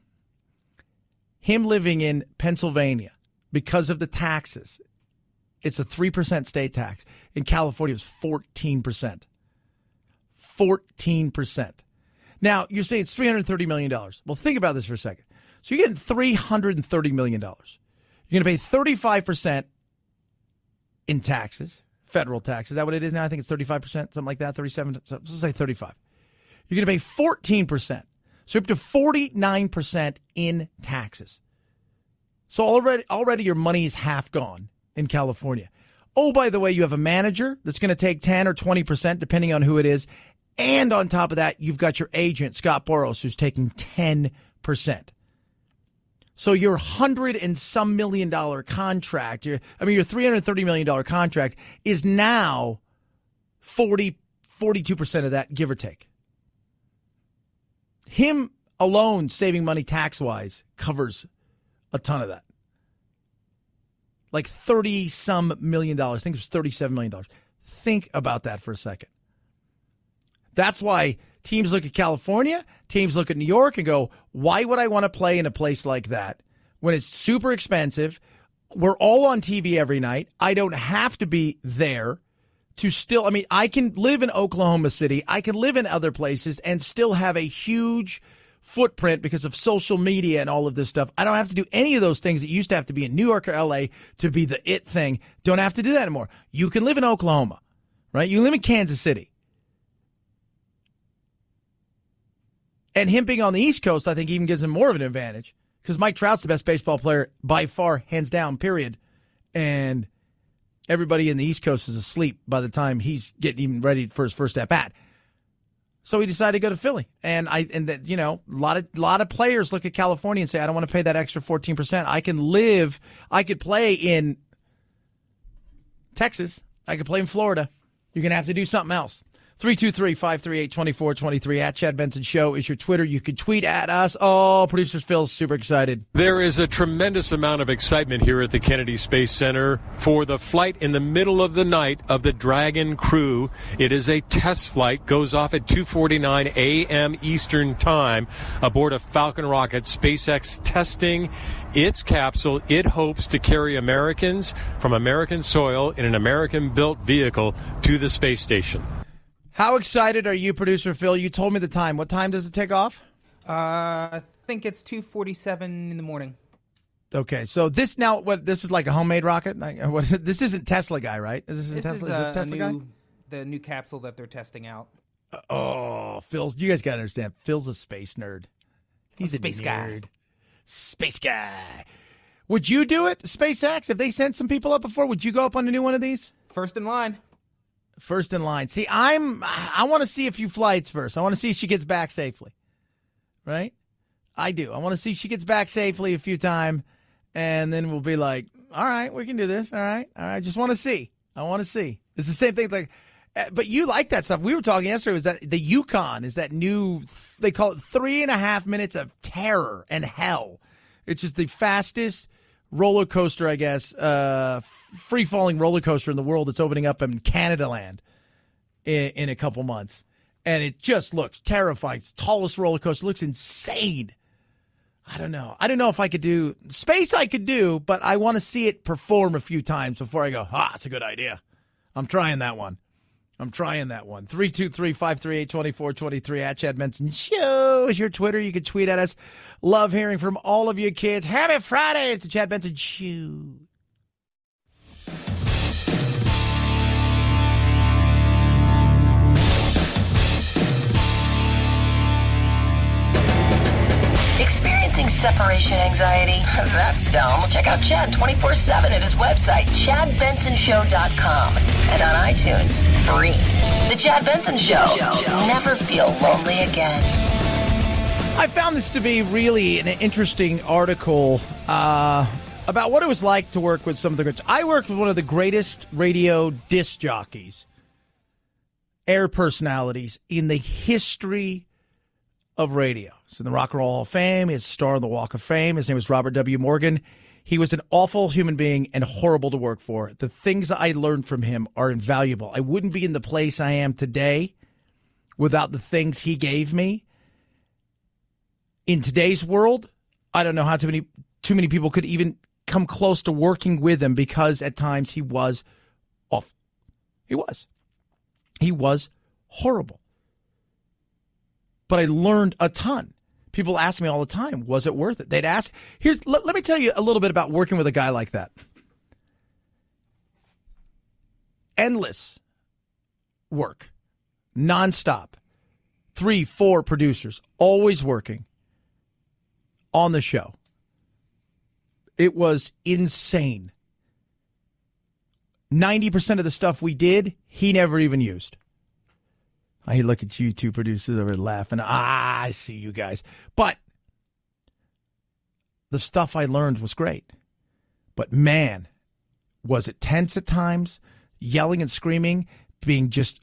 Him living in Pennsylvania, because of the taxes, it's a 3% state tax. In California, it's 14%. 14%. Now, you're saying it's $330 million. Well, think about this for a second. So you're getting $330 million. You're going to pay 35% in taxes, federal taxes. Is that what it is now? I think it's 35%, something like that, 37, so let's say 35. You're going to pay 14%. So up to 49% in taxes. So already your money is half gone in California. Oh, by the way, you have a manager that's going to take 10 or 20%, depending on who it is. And on top of that, you've got your agent, Scott Boros, who's taking 10%. So your $100 and some million contract, your $330 million contract is now $40, 42% of that, give or take. Him alone saving money tax-wise covers a ton of that. Like 30-some million dollars. I think it was $37 million. Think about that for a second. That's why teams look at California, teams look at New York and go, why would I want to play in a place like that when it's super expensive? We're all on TV every night. I don't have to be there to still, I mean, I can live in Oklahoma City. I can live in other places and still have a huge footprint because of social media and all of this stuff. I don't have to do any of those things that used to have to be in New York or LA to be the it thing. Don't have to do that anymore. You can live in Oklahoma, right? You live in Kansas City. And him being on the East Coast, I think even gives him more of an advantage because Mike Trout's the best baseball player by far, hands down, period. And everybody in the East Coast is asleep by the time he's getting even ready for his first at-bat. So he decided to go to Philly. And that, you know, a lot of players look at California and say, I don't want to pay that extra 14%. I could play in Texas. I could play in Florida. You're going to have to do something else. 323-538-2423 at Chad Benson Show is your Twitter. You can tweet at us. Oh, producer Phil's super excited. There is a tremendous amount of excitement here at the Kennedy Space Center for the flight in the middle of the night of the Dragon crew. It is a test flight, goes off at 2:49 a.m. Eastern Time aboard a Falcon rocket. SpaceX testing its capsule. It hopes to carry Americans from American soil in an American-built vehicle to the space station. How excited are you, producer Phil? You told me the time. What time does it take off? I think it's 2:47 in the morning. Okay, so this is like a homemade rocket? What is it? This isn't Tesla guy, right? Is this Tesla guy? The new capsule that they're testing out. Phil, you guys got to understand. Phil's a space nerd. He's a space guy. Space guy. Would you do it, SpaceX? If they sent some people up before, would you go up on a new one of these? First in line. First in line. See, I want to see a few flights first. I want to see if she gets back safely. Right? I do. I want to see if she gets back safely a few times, and then we'll be like, all right, we can do this. All right. Just want to see. I want to see. It's the same thing. Like, but you like that stuff. We were talking yesterday. Was that the Yukon is that new? They call it 3.5 minutes of terror and hell. It's just the fastest roller coaster, I guess, free-falling roller coaster in the world that's opening up in Canada land in a couple months. And it just looks terrifying. It's the tallest roller coaster. It looks insane. I don't know. I don't know if I could do space. I could do, but I want to see it perform a few times before I go, it's a good idea. I'm trying that one. 323-538-2423 at Chad Benson Show is your Twitter. You can tweet at us. Love hearing from all of you kids. Happy Friday. It's the Chad Benson Show. Experiencing separation anxiety? That's dumb. Check out Chad 24/7 at his website, ChadBensonShow.com, and on iTunes, free. The Chad Benson Show. Never feel lonely again. I found this to be really an interesting article about what it was like to work with some of the greats. I worked with one of the greatest radio disc jockeys, air personalities in the history of radio. He's in the Rock and Roll Hall of Fame. He's a star on the Walk of Fame. His name was Robert W. Morgan. He was an awful human being and horrible to work for. The things I learned from him are invaluable. I wouldn't be in the place I am today without the things he gave me. In today's world, I don't know how too many people could even come close to working with him because at times he was awful. He was horrible. But I learned a ton. People ask me all the time, was it worth it? They'd ask. Let me tell you a little bit about working with a guy like that. Endless work, nonstop, 3-4 producers, always working on the show. It was insane. 90% of the stuff we did, he never even used. I look at you two producers over laughing. I see you guys. But the stuff I learned was great. But man, was it tense at times, yelling and screaming, being just,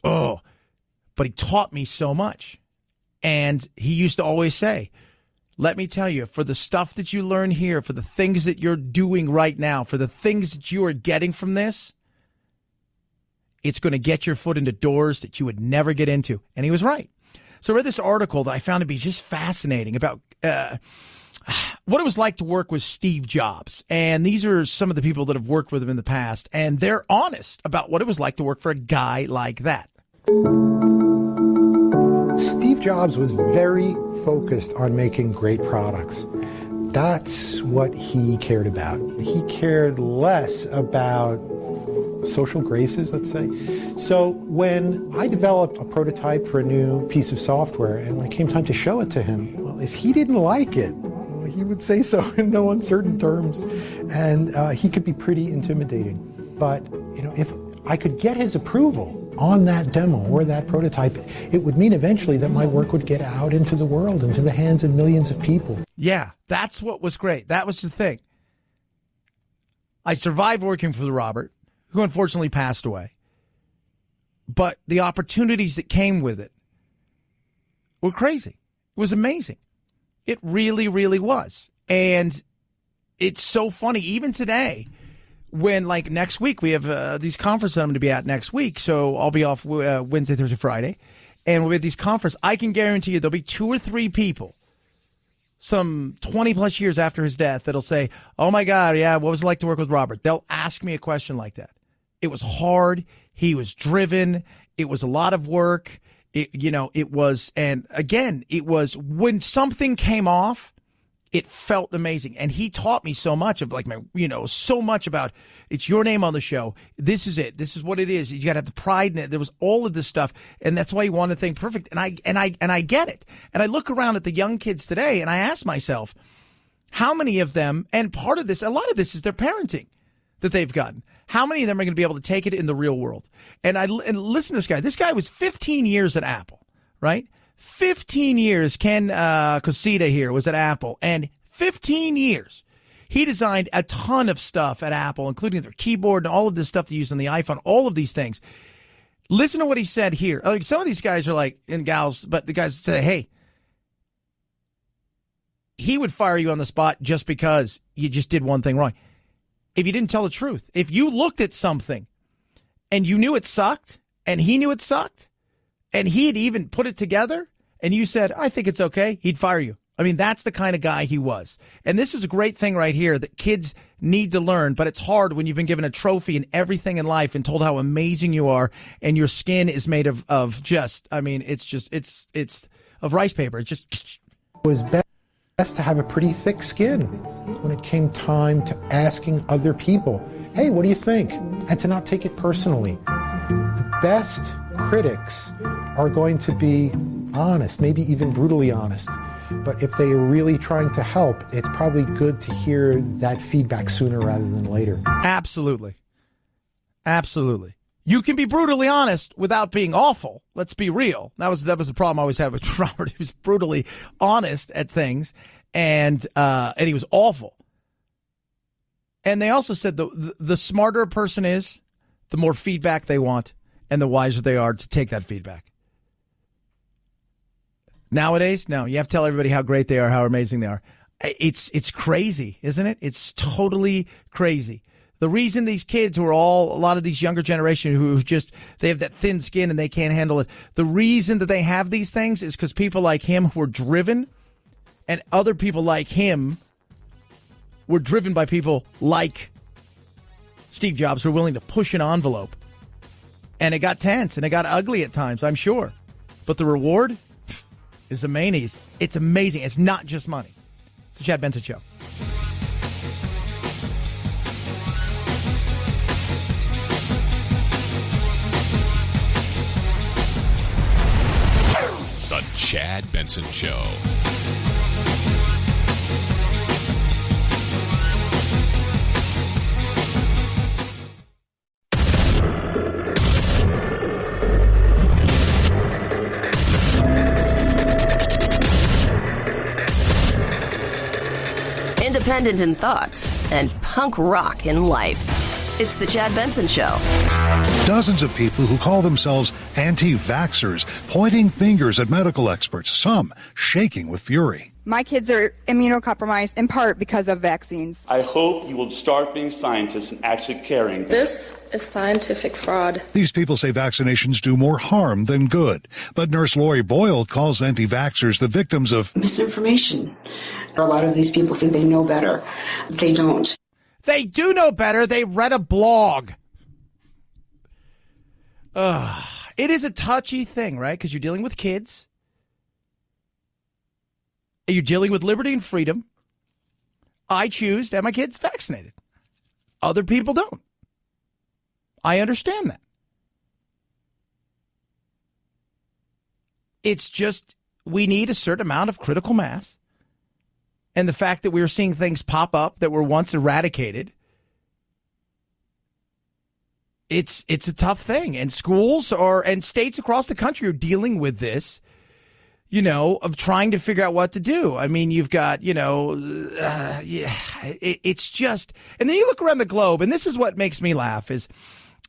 but he taught me so much. And he used to always say, let me tell you, for the stuff that you learn here, for the things that you're doing right now, for the things that you are getting from this, it's going to get your foot into doors that you would never get into. And he was right. So I read this article that I found to be just fascinating about what it was like to work with Steve Jobs. And these are some of the people that have worked with him in the past. And they're honest about what it was like to work for a guy like that. Steve Jobs was very focused on making great products. That's what he cared about. He cared less about social graces, let's say. So when I developed a prototype for a new piece of software, and when it came time to show it to him, well, if he didn't like it, he would say so in no uncertain terms, and he could be pretty intimidating. But if I could get his approval on that demo or that prototype, it would mean eventually that my work would get out into the world, into the hands of millions of people. Yeah, that's what was great. That was the thing. I survived working for Robert, who unfortunately passed away. But the opportunities that came with it were crazy. It was amazing. It really, really was. And it's so funny, even today, when, like, next week, we have these conferences I'm going to be at next week. So I'll be off Wednesday, Thursday, Friday. And we'll be at these conferences. I can guarantee you there'll be 2 or 3 people some 20-plus years after his death that'll say, oh, my God, yeah, what was it like to work with Robert? They'll ask me a question like that. It was hard. He was driven. It was a lot of work. It was, and again, it was when something came off, it felt amazing. And he taught me so much of so much about it's your name on the show. This is it. This is what it is. You got to have the pride in it. There was all of this stuff. And that's why he wanted to think perfect. And I get it. And I look around at the young kids today and I ask myself, how many of them, and part of this, a lot of this is their parenting that they've gotten. How many of them are going to be able to take it in the real world? And listen to this guy. This guy was 15 years at Apple, right? 15 years. Ken Cosita here was at Apple, and 15 years. He designed a ton of stuff at Apple, including their keyboard and all of this stuff they use on the iPhone, all of these things. Listen to what he said here. Like, some of these guys are like, and gals, but the guys say, hey, he would fire you on the spot just because you just did one thing wrong. If you didn't tell the truth, if you looked at something and you knew it sucked and he knew it sucked and he had even put it together and you said, I think it's okay, he'd fire you. I mean, that's the kind of guy he was. And this is a great thing right here that kids need to learn, but it's hard when you've been given a trophy and everything in life and told how amazing you are and your skin is made of just, I mean, it's of rice paper. It just was best to have a pretty thick skin when it came time to asking other people, hey, what do you think? And to not take it personally. The best critics are going to be honest, maybe even brutally honest. But if they are really trying to help, it's probably good to hear that feedback sooner rather than later. Absolutely. Absolutely. You can be brutally honest without being awful. Let's be real. That was the problem I always had with Robert. He was brutally honest at things, and he was awful. And they also said the smarter a person is, the more feedback they want, and the wiser they are to take that feedback. Nowadays, no, you have to tell everybody how great they are, how amazing they are. It's crazy, isn't it? It's totally crazy. The reason these kids who are a lot of these younger generation who they have that thin skin and they can't handle it. The reason that they have these things is because people like him were driven, and other people like him were driven by people like Steve Jobs who were willing to push an envelope. And it got tense and it got ugly at times, I'm sure. But the reward is the mainies. It's amazing. It's not just money. It's the Chad Benson Show. The Chad Benson Show. Independent in thoughts and punk rock in life. It's the Chad Benson Show. Dozens of people who call themselves anti-vaxxers pointing fingers at medical experts, some shaking with fury. My kids are immunocompromised in part because of vaccines. I hope you will start being scientists and actually caring. This is scientific fraud. These people say vaccinations do more harm than good. But Nurse Lori Boyle calls anti-vaxxers the victims of misinformation. A lot of these people think they know better. They don't. They do know better. They read a blog. It is a touchy thing, right? Because you're dealing with kids. You're dealing with liberty and freedom. I choose to have my kids vaccinated. Other people don't. I understand that. It's just we need a certain amount of critical mass. And the fact that we're seeing things pop up that were once eradicated, it's a tough thing. And schools and states across the country are dealing with this, of trying to figure out what to do. I mean, you've got, it's just, and then you look around the globe, and this is what makes me laugh is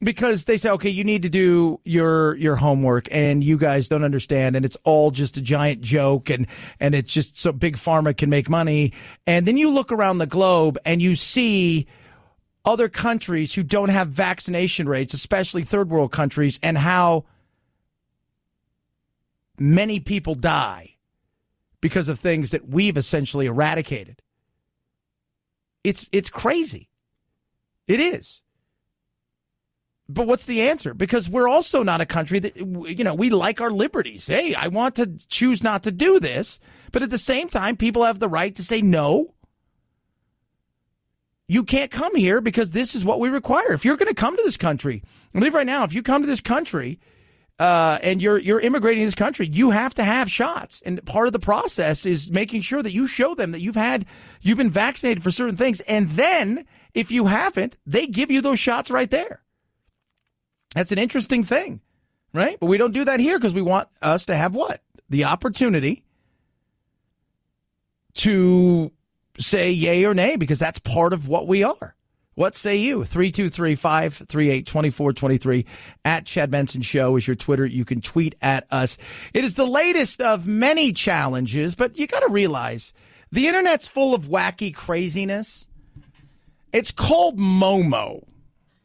because they say, okay, you need to do your homework and you guys don't understand. And it's all just a giant joke and it's just so big pharma can make money. And then you look around the globe and you see other countries who don't have vaccination rates, especially third world countries, and how many people die because of things that we've essentially eradicated. It's crazy. It is. But what's the answer? Because we're also not a country that, we like our liberties. Hey, I want to choose not to do this. But at the same time, people have the right to say, no, you can't come here because this is what we require. If you're going to come to this country, I believe right now, if you come to this country, and you're immigrating to this country, you have to have shots. And part of the process is making sure that you show them that you've been vaccinated for certain things. And then if you haven't, they give you those shots right there. That's an interesting thing, right? But we don't do that here because we want us to have what? The opportunity to say yay or nay, because that's part of what we are. What say you? 323-538-2423 at Chad Benson Show is your Twitter. You can tweet at us. It is the latest of many challenges, but you got to realize the internet's full of wacky craziness. It's called Momo.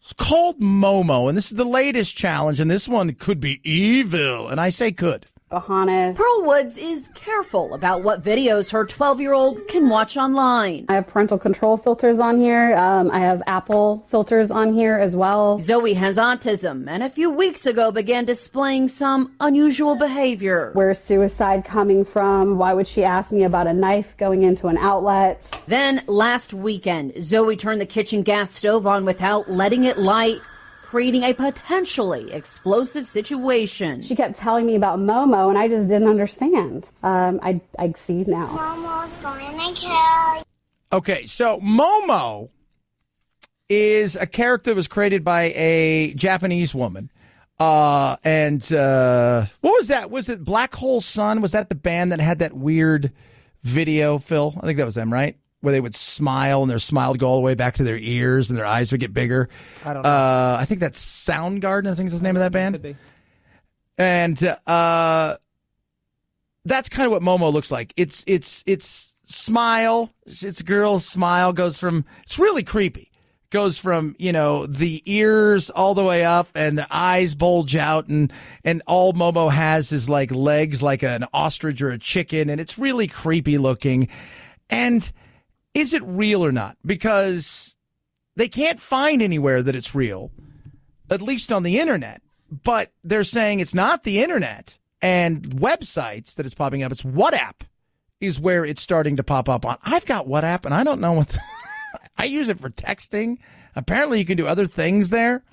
It's called Momo, and this is the latest challenge, and this one could be evil, and I say could. Pearl Woods is careful about what videos her 12-year-old can watch online. I have parental control filters on here. I have Apple filters on here as well. Zoe has autism and a few weeks ago began displaying some unusual behavior. Where's suicide coming from? Why would she ask me about a knife going into an outlet? Then last weekend, Zoe turned the kitchen gas stove on without letting it light, creating a potentially explosive situation. She kept telling me about Momo, and I just didn't understand. I see now. Momo's going to kill you. Okay, so Momo is a character that was created by a Japanese woman. What was that? Was it Black Hole Sun? Was that the band that had that weird video, Phil? I think that was them, right? Where they would smile and their smile would go all the way back to their ears and their eyes would get bigger. I don't know. I think that's Soundgarden, I think is the name of that band. Could be. And that's kind of what Momo looks like. It's smile. It's a girl's smile goes from, it's really creepy. Goes from, the ears all the way up and the eyes bulge out and all Momo has is like legs like an ostrich or a chicken. And it's really creepy looking. And is it real or not? Because they can't find anywhere that it's real, at least on the internet. But they're saying it's not the internet and websites that it's popping up. It's WhatsApp is where it's starting to pop up on. I've got WhatsApp, and I don't know what I use it for texting. Apparently, you can do other things there.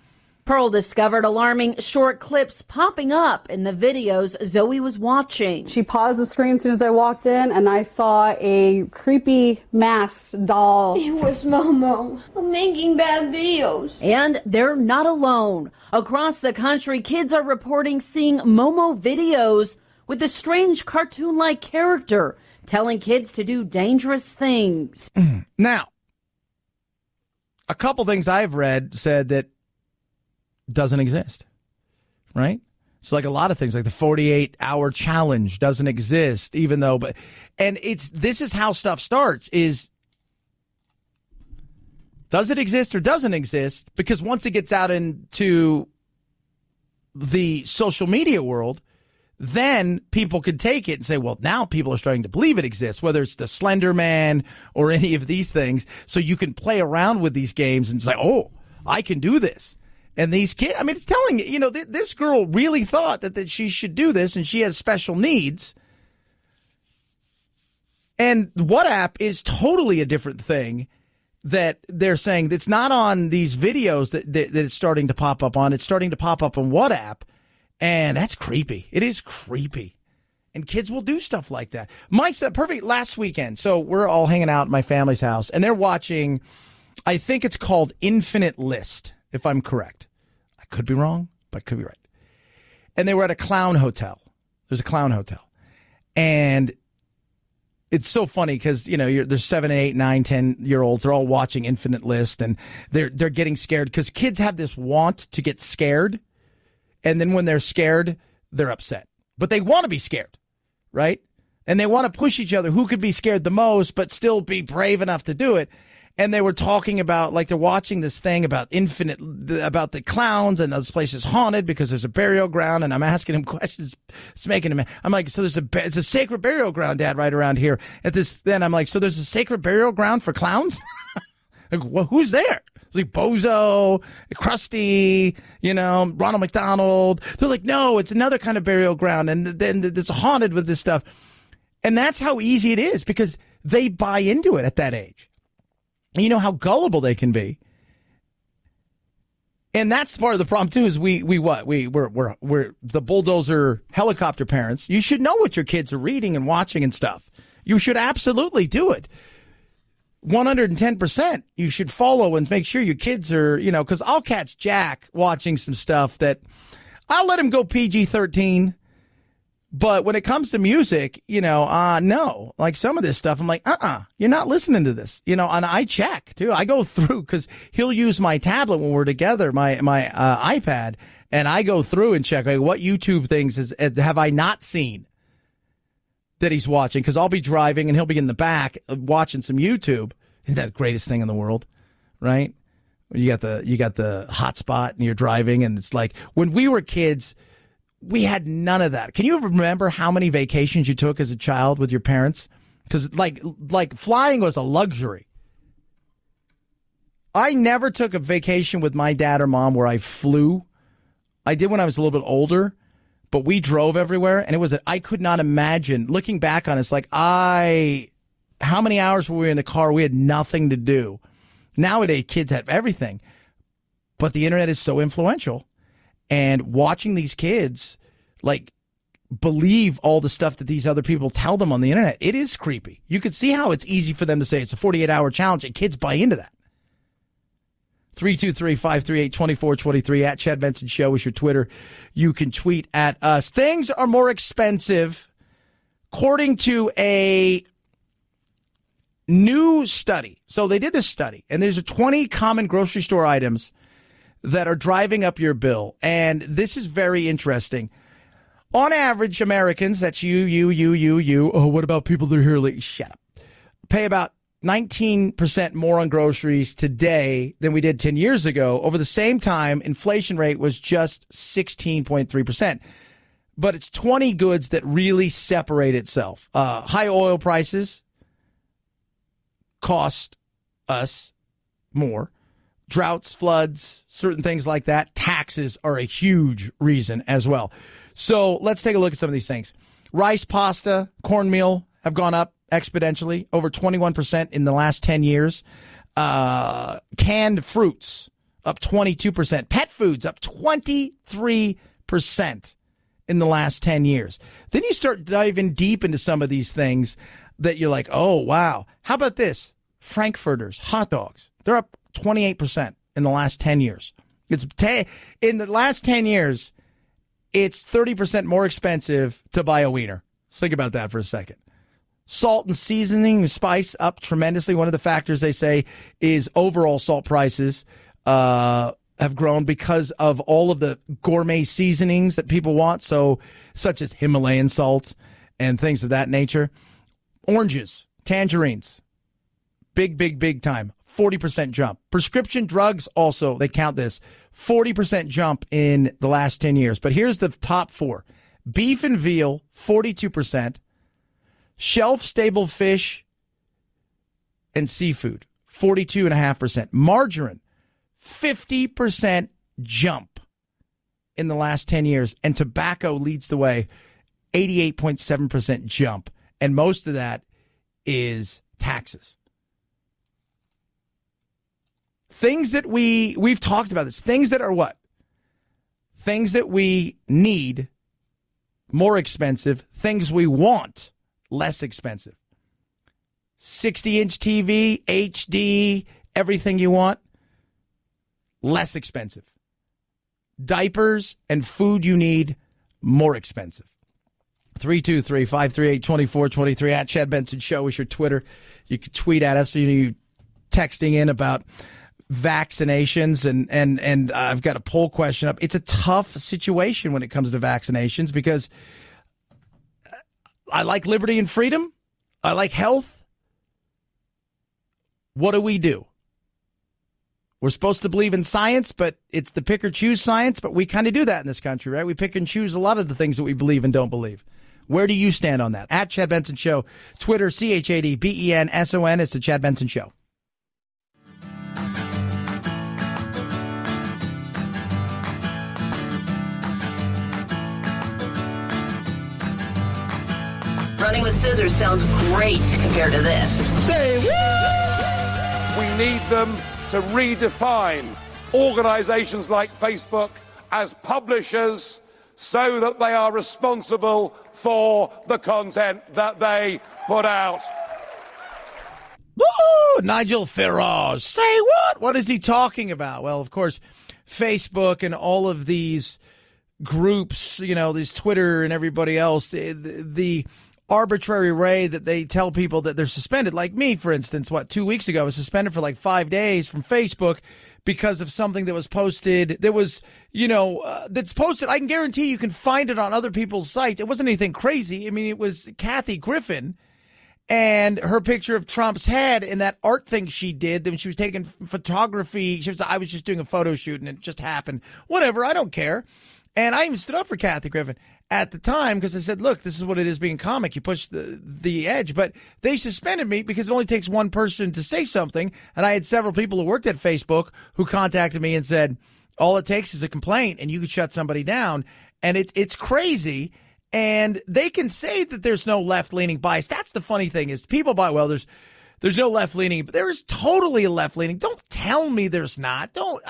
Pearl discovered alarming short clips popping up in the videos Zoe was watching. She paused the screen as soon as I walked in, and I saw a creepy masked doll. It was Momo making bad videos. And they're not alone. Across the country, kids are reporting seeing Momo videos with a strange cartoon-like character telling kids to do dangerous things. Now, a couple things I've read said that doesn't exist, right? So like a lot of things, like the 48-hour challenge doesn't exist, even though, this is how stuff starts is, does it exist or doesn't exist? Because once it gets out into the social media world, then people could take it and say, well, now people are starting to believe it exists, whether it's the Slender Man or any of these things. So you can play around with these games and say, oh, I can do this. And these kids, I mean, it's telling you, this girl really thought that she should do this, and she has special needs. And WhatsApp is totally a different thing that they're saying that's not on these videos that it's starting to pop up on. It's starting to pop up on WhatsApp. And that's creepy. It is creepy. And kids will do stuff like that. Mike's perfect last weekend. So we're all hanging out at my family's house, and they're watching, I think it's called Infinite List, if I'm correct. I could be wrong, but I could be right. And they were at a clown hotel. There's a clown hotel. And it's so funny because, there's 7, 8, 9, 10-year-olds. They're all watching Infinite List, and they're getting scared because kids have this want to get scared. And then when they're scared, they're upset. But they want to be scared, right? And they want to push each other who could be scared the most but still be brave enough to do it. And they were talking about, like, they're watching this thing about about the clowns, and this place is haunted because there's a burial ground. And I'm asking him questions. It's making him, I'm like, so it's a sacred burial ground, Dad, right around here. Then I'm like, so there's a sacred burial ground for clowns? Like, well, who's there? It's like Bozo, Krusty, Ronald McDonald. They're like, no, it's another kind of burial ground, and then it's haunted with this stuff. And that's how easy it is because they buy into it at that age. And you know how gullible they can be. And that's part of the problem too. Is we're the bulldozer helicopter parents. You should know what your kids are reading and watching and stuff. You should absolutely do it. 110%. You should follow and make sure your kids are, because I'll catch Jack watching some stuff that I'll let him go PG-13. But when it comes to music, no, like some of this stuff, I'm like, you're not listening to this, and I check too. I go through because he'll use my tablet when we're together, my iPad, and I go through and check, like, what YouTube things have I not seen that he's watching, because I'll be driving and he'll be in the back watching some YouTube. Isn't that the greatest thing in the world, right? You got the hotspot and you're driving, and it's like when we were kids, we had none of that. Can you remember how many vacations you took as a child with your parents? Because like flying was a luxury. I never took a vacation with my dad or mom where I flew. I did when I was a little bit older. But we drove everywhere, and I could not imagine, looking back on it, it's like, how many hours were we in the car? We had nothing to do. Nowadays, kids have everything. But the internet is so influential. And watching these kids, like, believe all the stuff that these other people tell them on the internet, it is creepy. You can see how it's easy for them to say it's a 48-hour challenge, and kids buy into that. 323-538-2423 at Chad Benson Show is your Twitter. You can tweet at us. Things are more expensive, according to a new study. So they did this study, and there's 20 common grocery store items that are driving up your bill. And this is very interesting. On average, Americans, that's you. Oh, what about people that are here late? Shut up. Pay about 19% more on groceries today than we did 10 years ago. Over the same time, inflation rate was just 16.3%. But it's 20 goods that really separate itself. High oil prices cost us more. Droughts, floods, certain things like that. Taxes are a huge reason as well. So let's take a look at some of these things. Rice, pasta, cornmeal have gone up exponentially, over 21% in the last 10 years. Canned fruits, up 22%. Pet foods, up 23% in the last 10 years. Then you start diving deep into some of these things that you're like, oh, wow. How about this? Frankfurters, hot dogs. They're up 28% in the last 10 years. In the last 10 years, it's 30% more expensive to buy a wiener. Let's think about that for a second. Salt and seasoning and spice up tremendously. One of the factors they say is overall salt prices have grown because of all of the gourmet seasonings that people want, so such as Himalayan salt and things of that nature. Oranges, tangerines, big time, 40% jump. Prescription drugs also, they count this, 40% jump in the last 10 years. But here's the top 4. Beef and veal, 42%. Shelf-stable fish and seafood, 42.5%. Margarine, 50% jump in the last 10 years. And tobacco leads the way, 88.7% jump. And most of that is taxes. Things that we've talked about this. Things that are what? Things that we need, more expensive. Things we want, less expensive. 60-inch TV, HD, everything you want, less expensive. Diapers and food you need, more expensive. 323-538-2423 at Chad Benson Show is your Twitter. You can tweet at us. You texting in about vaccinations, and I've got a poll question up. It's a tough situation when it comes to vaccinations because I like liberty and freedom. I like health. What do? We're supposed to believe in science, but it's the pick or choose science, but we kind of do that in this country, right? We pick and choose a lot of the things that we believe and don't believe. Where do you stand on that? At Chad Benson Show, Twitter, ChadBenson. It's the Chad Benson Show. Running with scissors sounds great compared to this. Say what? We need them to redefine organizations like Facebook as publishers so that they are responsible for the content that they put out. Woo! Nigel Farage. Say what? What is he talking about? Well, of course, Facebook and all of these groups, these Twitter and everybody else, the arbitrary way that they tell people that they're suspended. Like me, for instance, 2 weeks ago, I was suspended for like 5 days from Facebook because of something that was posted. That was, that's posted. I can guarantee you can find it on other people's sites. It wasn't anything crazy. I mean, it was Kathy Griffin and her picture of Trump's head and that art thing she did. When she was taking photography. I was just doing a photo shoot and it just happened. Whatever. I don't care. And I even stood up for Kathy Griffin at the time because I said, look, this is what it is being comic. You push the edge. But they suspended me because it only takes one person to say something. And I had several people who worked at Facebook who contacted me and said, all it takes is a complaint and you could shut somebody down. And it's crazy. And they can say that there's no left-leaning bias. That's the funny thing is people there's no left-leaning, but there is totally a left-leaning. Don't tell me there's not. Don't.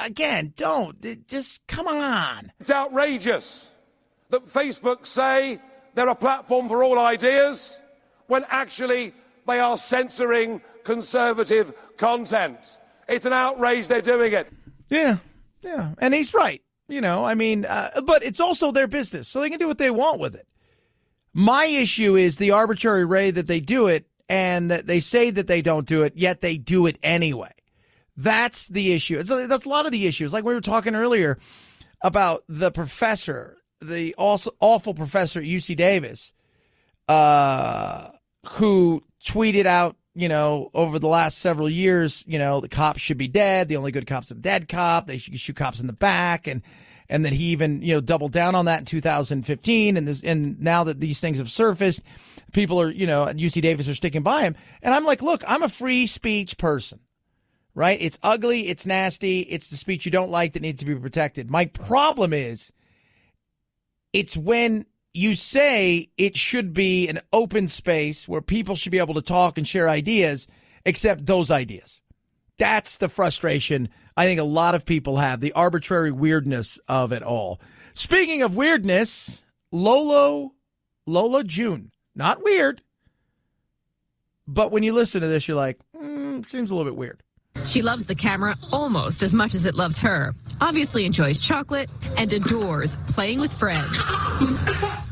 Just come on. It's outrageous that Facebook say they're a platform for all ideas when actually they are censoring conservative content. It's an outrage they're doing it. Yeah. And he's right. But it's also their business, so they can do what they want with it. My issue is the arbitrary way that they do it, and that they say that they don't do it, yet they do it anyway. That's the issue. That's a lot of the issues. Like we were talking earlier about the professor, the awful professor at UC Davis, who tweeted out, over the last several years, the cops should be dead. The only good cop's a dead cop. They should shoot cops in the back. And that he even, doubled down on that in 2015. And now that these things have surfaced, people are, at UC Davis are sticking by him. And I'm like, look, I'm a free speech person, right? It's ugly. It's nasty. It's the speech you don't like that needs to be protected. My problem is it's when you say it should be an open space where people should be able to talk and share ideas, except those ideas. That's the frustration I think a lot of people have, the arbitrary weirdness of it all. Speaking of weirdness, Lola June. Not weird, but when you listen to this, you're like, seems a little bit weird. She loves the camera almost as much as it loves her, obviously enjoys chocolate, and adores playing with friends.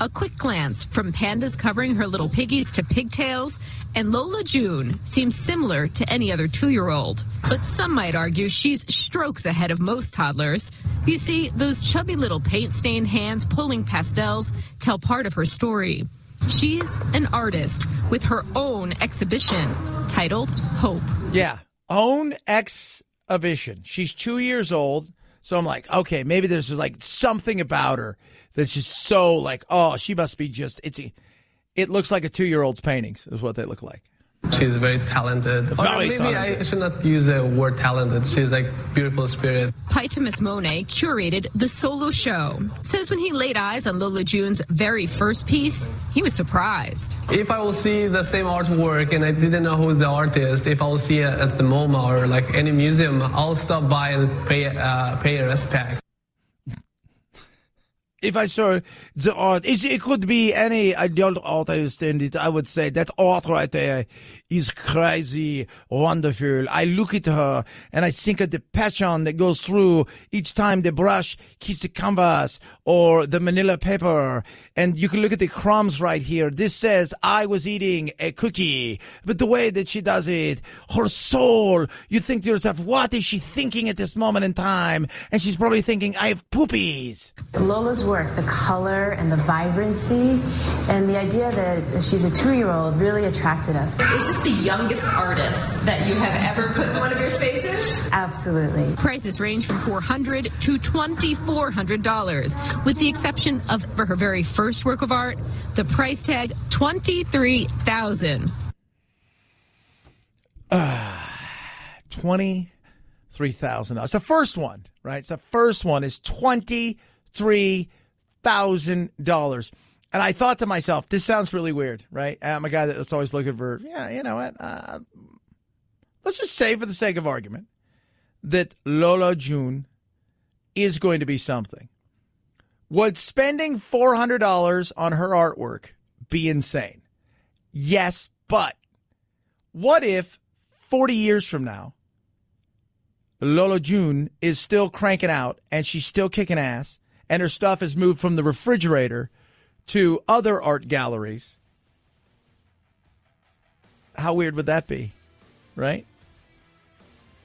A quick glance from pandas covering her little piggies to pigtails, and Lola June seems similar to any other 2-year-old. But some might argue she's strokes ahead of most toddlers. You see, those chubby little paint-stained hands pulling pastels tell part of her story. She's an artist with her own exhibition titled Hope. Yeah, own exhibition. She's 2 years old, so I'm like, okay, maybe there's like something about her that's just so like, oh, she must be just, it looks like a 2-year-old's paintings is what they look like. She's very talented. Maybe I should not use the word talented. She's like beautiful spirit. Pythamus Monet curated the solo show. Says when he laid eyes on Lola June's very first piece, he was surprised. If I will see the same artwork and I didn't know who's the artist, if I will see it at the MoMA or like any museum, I'll stop by and pay respect. If I saw the art, it could be any adult artist, and I would say that art right there is crazy, wonderful. I look at her and I think of the passion that goes through each time the brush hits the canvas or the manila paper. And you can look at the crumbs right here. This says, I was eating a cookie. But the way that she does it, her soul, you think to yourself, what is she thinking at this moment in time? And she's probably thinking, I have poopies. Lola's work, the color and the vibrancy and the idea that she's a 2-year-old really attracted us. Is this the youngest artist that you have ever put in one of your spaces? Absolutely. Prices range from $400 to $2,400, with the exception of, for her very first work of art, the price tag $23,000. $23,000. It's the first one, right? It's the first one is $23,000. And I thought to myself, this sounds really weird, right? I'm a guy that's always looking for, yeah, you know what? Let's just say, for the sake of argument, that Lola June is going to be something. Would spending $400 on her artwork be insane? Yes, but what if 40 years from now, Lola June is still cranking out and she's still kicking ass and her stuff has moved from the refrigerator to other art galleries? How weird would that be, right?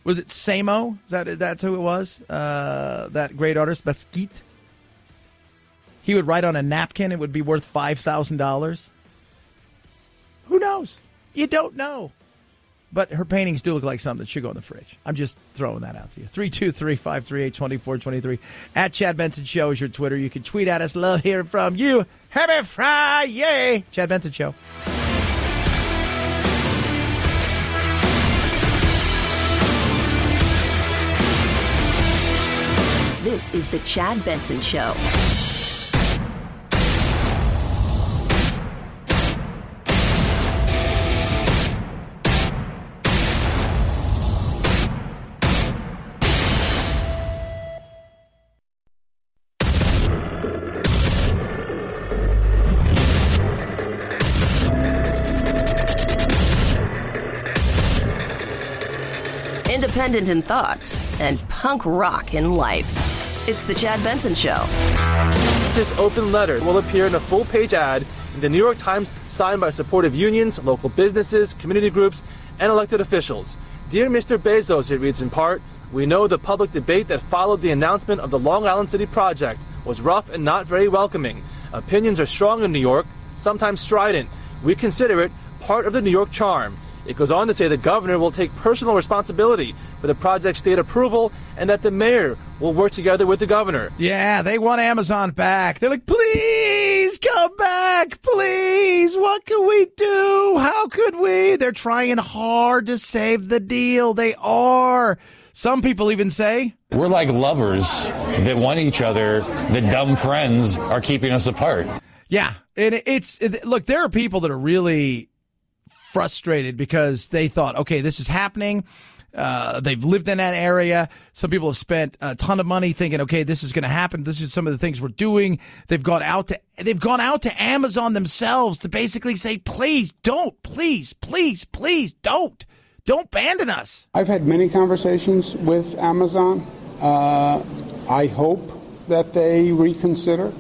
Was it Samo? That's who it was? That great artist, Mesquite? He would write on a napkin. It would be worth $5,000. Who knows? You don't know. But her paintings do look like something that should go in the fridge. I'm just throwing that out to you. 323-538-2423. At Chad Benson Show is your Twitter. You can tweet at us. Love hearing from you. Happy Friday. Chad Benson Show. This is the Chad Benson Show. Independent in thoughts and punk rock in life. It's the Chad Benson Show. This open letter will appear in a full-page ad in the New York Times, signed by supportive unions, local businesses, community groups, and elected officials. Dear Mr. Bezos, it reads in part, we know the public debate that followed the announcement of the Long Island City project was rough and not very welcoming. Opinions are strong in New York, sometimes strident. We consider it part of the New York charm. It goes on to say the governor will take personal responsibility for the project's state approval and that the mayor will work together with the governor. Yeah, they want Amazon back. They're like, please come back, please. What can we do? How could we? They're trying hard to save the deal. They are. Some people even say, we're like lovers that want each other. The dumb friends are keeping us apart. Yeah, and look, there are people that are really frustrated because they thought, okay, this is happening. They've lived in that area. Some people have spent a ton of money thinking, okay, this is going to happen. This is some of the things we're doing. They've gone out to Amazon themselves to basically say, please don't, please don't Don't abandon us. I've had many conversations with Amazon. I hope that they reconsider.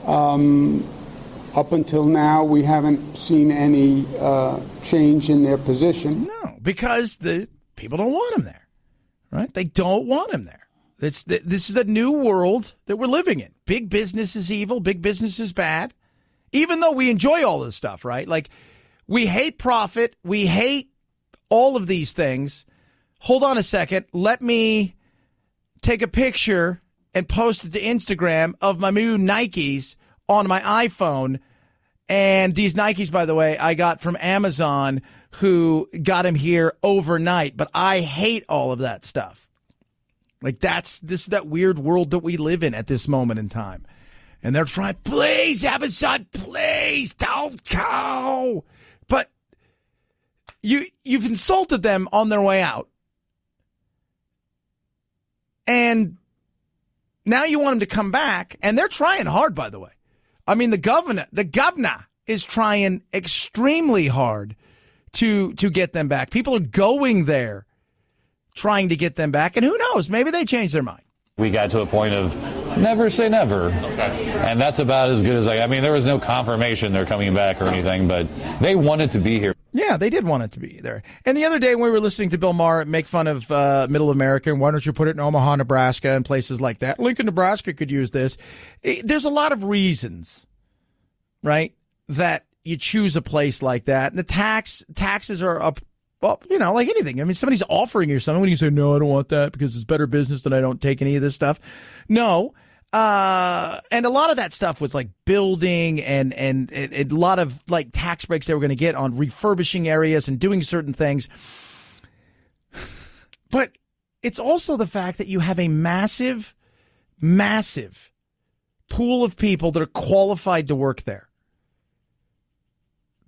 Up until now, we haven't seen any change in their position. No, because the people don't want him there, right? They don't want him there. This is a new world that we're living in. Big business is evil. Big business is bad. Even though we enjoy all this stuff, right? Like, we hate profit. We hate all of these things. Hold on a second. Let me take a picture and post it to Instagram of my new Nikes on my iPhone. And these Nikes, by the way, I got from Amazon, who got them here overnight. But I hate all of that stuff. Like, this is that weird world that we live in at this moment in time. And they're trying, please, Amazon, please don't go. But you've insulted them on their way out. And now you want them to come back. And they're trying hard, by the way. I mean, the governor is trying extremely hard to get them back. People are going there trying to get them back. And who knows? Maybe they change their mind. We got to a point of never say never. And that's about as good as I mean, there was no confirmation they're coming back or anything, but they wanted to be here. Yeah, they did want it to be there. And the other day when we were listening to Bill Maher make fun of Middle America, and why don't you put it in Omaha, Nebraska, and places like that? Lincoln, Nebraska could use this. There's a lot of reasons, right, that you choose a place like that. And the taxes are up. Well, you know, like anything. I mean, somebody's offering you something when you say, no, I don't want that because it's better business and I don't take any of this stuff. No. And a lot of that stuff was like building and a lot of like tax breaks they were going to get on refurbishing areas and doing certain things. But it's also the fact that you have a massive, massive pool of people that are qualified to work there.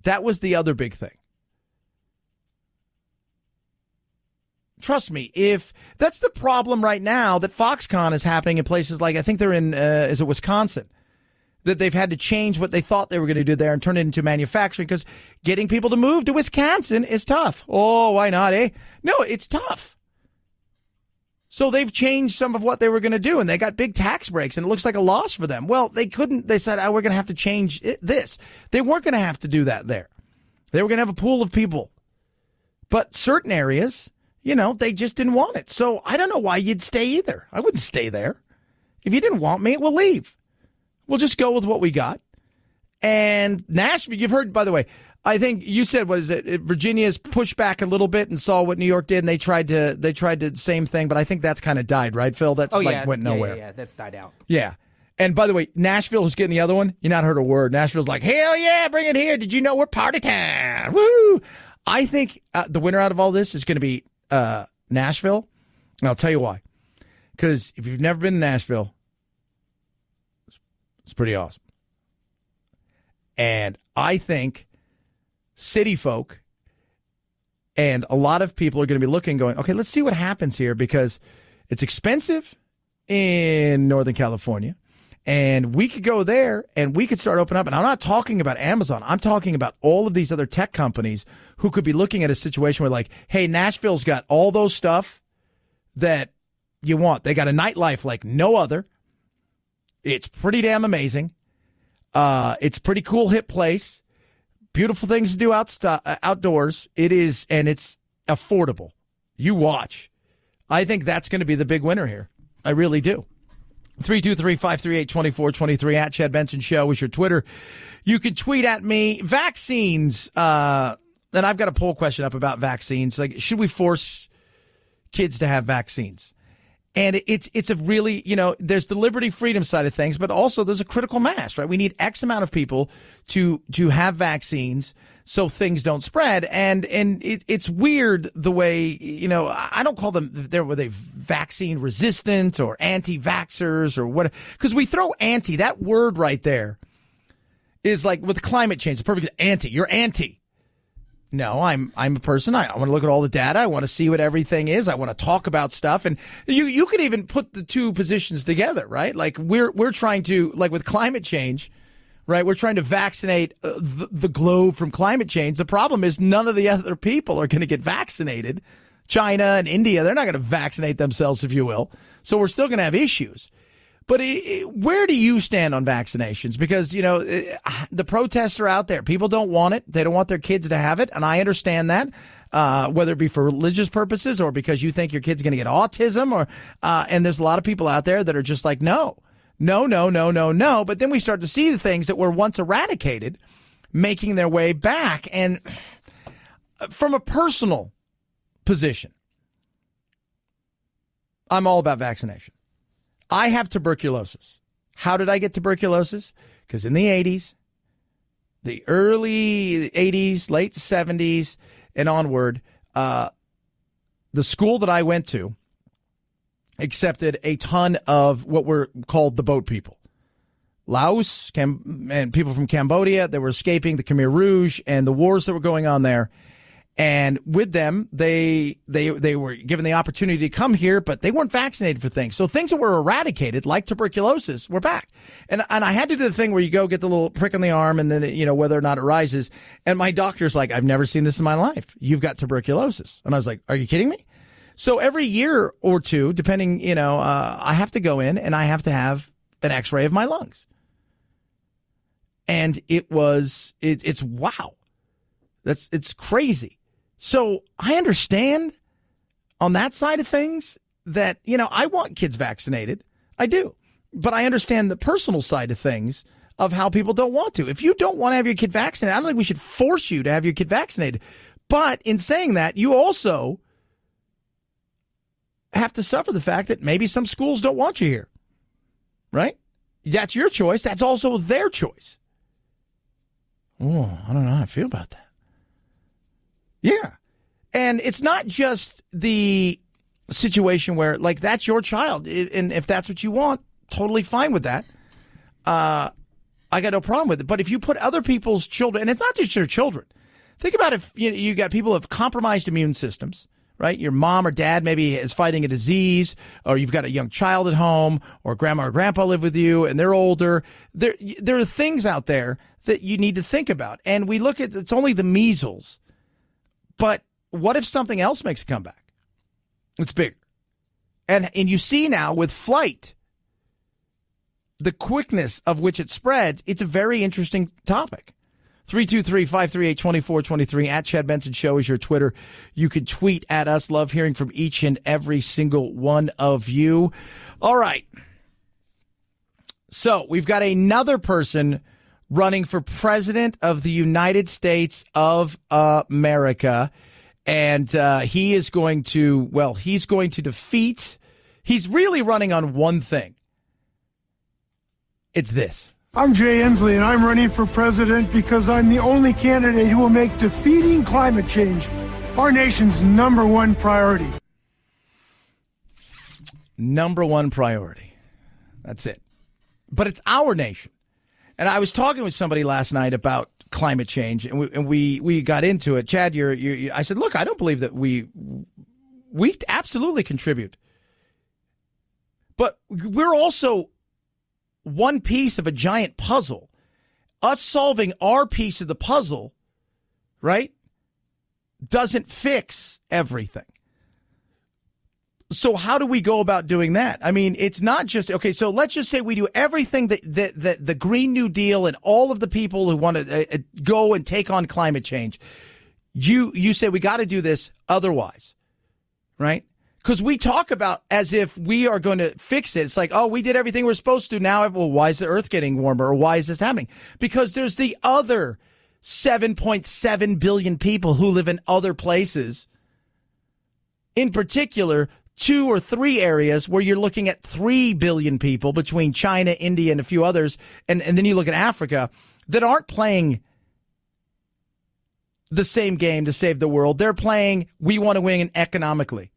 That was the other big thing. Trust me, if that's the problem right now that Foxconn is happening in places like, I think they're in, is it Wisconsin, that they've had to change what they thought they were going to do there and turn it into manufacturing because getting people to move to Wisconsin is tough. Oh, why not, eh? No, it's tough. So they've changed some of what they were going to do and they got big tax breaks and it looks like a loss for them. Well, they couldn't, they said, we're going to have to change this. They weren't going to have to do that there. They were going to have a pool of people. But certain areas, you know, they just didn't want it. So I don't know why you'd stay either. I wouldn't stay there. If you didn't want me, we'll leave. We'll just go with what we got. And Nashville, you've heard, by the way, I think you said, what is it? Virginia's pushed back a little bit and saw what New York did, and they tried the same thing, but I think that's kind of died, right, Phil? That's went nowhere. Yeah, that's died out. Yeah. And by the way, Nashville, who's getting the other one, you not heard a word. Nashville's like, hell yeah, bring it here. Did you know we're party time? Woo! I think the winner out of all this is going to be Nashville, and I'll tell you why. Because if you've never been to Nashville, it's pretty awesome. And I think city folk and a lot of people are going to be looking, going, okay, let's see what happens here, because it's expensive in Northern California. And we could go there and we could start opening up. And I'm not talking about Amazon. I'm talking about all of these other tech companies who could be looking at a situation where, like, hey, Nashville's got all those stuff that you want. They got a nightlife like no other. It's pretty damn amazing. It's a pretty cool, hip place. Beautiful things to do outdoors. It is, and it's affordable. You watch. I think that's going to be the big winner here. I really do. 323-538-2423 at Chad Benson Show is your Twitter. You can tweet at me. Vaccines. And I've got a poll question up about vaccines. Like, should we force kids to have vaccines? And it's a really, you know, there's the liberty freedom side of things, but also there's a critical mass, right? We need X amount of people to have vaccines so things don't spread. And it's weird the way, you know, I don't call them, were they vaccine resistant or anti-vaxxers or what, because we throw anti, that word right there is like with climate change, the perfect anti, you're anti. No, I'm a person. I want to look at all the data. I want to see what everything is. I want to talk about stuff. And you could even put the two positions together, right? Like we're trying to, like with climate change, right? We're trying to vaccinate the globe from climate change. The problem is none of the other people are going to get vaccinated. China and India, they're not going to vaccinate themselves, if you will. So we're still going to have issues. But where do you stand on vaccinations? Because, you know, the protests are out there. People don't want it. They don't want their kids to have it. And I understand that, whether it be for religious purposes or because you think your kid's going to get autism or and there's a lot of people out there that are just like, no. But then we start to see the things that were once eradicated making their way back. And from a personal position, I'm all about vaccination. I have tuberculosis. How did I get tuberculosis? Because in the 80s, the early 80s, late 70s, and onward, the school that I went to accepted a ton of what were called the boat people. Laos and people from Cambodia that were escaping the Khmer Rouge and the wars that were going on there. And with them, they were given the opportunity to come here, but they weren't vaccinated for things. So things that were eradicated, like tuberculosis, were back. And I had to do the thing where you go get the little prick on the arm and then, you know, whether or not it rises. And my doctor's like, I've never seen this in my life. You've got tuberculosis. And I was like, are you kidding me? So every year or two, depending, you know, I have to go in and I have to have an x-ray of my lungs. And it's wow. It's crazy. So I understand on that side of things that, you know, I want kids vaccinated. I do. But I understand the personal side of things of how people don't want to. If you don't want to have your kid vaccinated, I don't think we should force you to have your kid vaccinated. But in saying that, you also have to suffer the fact that maybe some schools don't want you here. Right? That's your choice. That's also their choice. Oh, I don't know how I feel about that. Yeah. And it's not just the situation where, like, that's your child. And if that's what you want, totally fine with that. I got no problem with it. But if you put other people's children, and it's not just your children. Think about if you got people who have compromised immune systems, right? Your mom or dad maybe is fighting a disease, or you've got a young child at home, or grandma or grandpa live with you and they're older. There are things out there that you need to think about. And we look at, it's only the measles. But what if something else makes a comeback? It's bigger. And you see now with flight, the quickness of which it spreads, it's a very interesting topic. 323-538-2423 at Chad Benson Show is your Twitter. You can tweet at us. Love hearing from each and every single one of you. All right. So we've got another person running for president of the United States of America. And he is going to, well, he's going to defeat, he's really running on one thing. It's this. I'm Jay Inslee, and I'm running for president because I'm the only candidate who will make defeating climate change our nation's number one priority. Number one priority. That's it. But it's our nation. And I was talking with somebody last night about climate change, and we got into it. Chad, I said, look, I don't believe that we absolutely contribute. But we're also one piece of a giant puzzle. Us solving our piece of the puzzle, right, doesn't fix everything. So how do we go about doing that? I mean, it's not just, okay, so let's just say we do everything that the Green New Deal and all of the people who want to go and take on climate change. You say we got to do this otherwise, right? Because we talk about as if we are going to fix it. It's like, oh, we did everything we're supposed to. Now, well, why is the earth getting warmer? Or why is this happening? Because there's the other 7.7 billion people who live in other places. In particular, 2 or 3 areas where you're looking at 3 billion people between China, India, and a few others. And then you look at Africa that aren't playing the same game to save the world. They're playing, we want to win economically.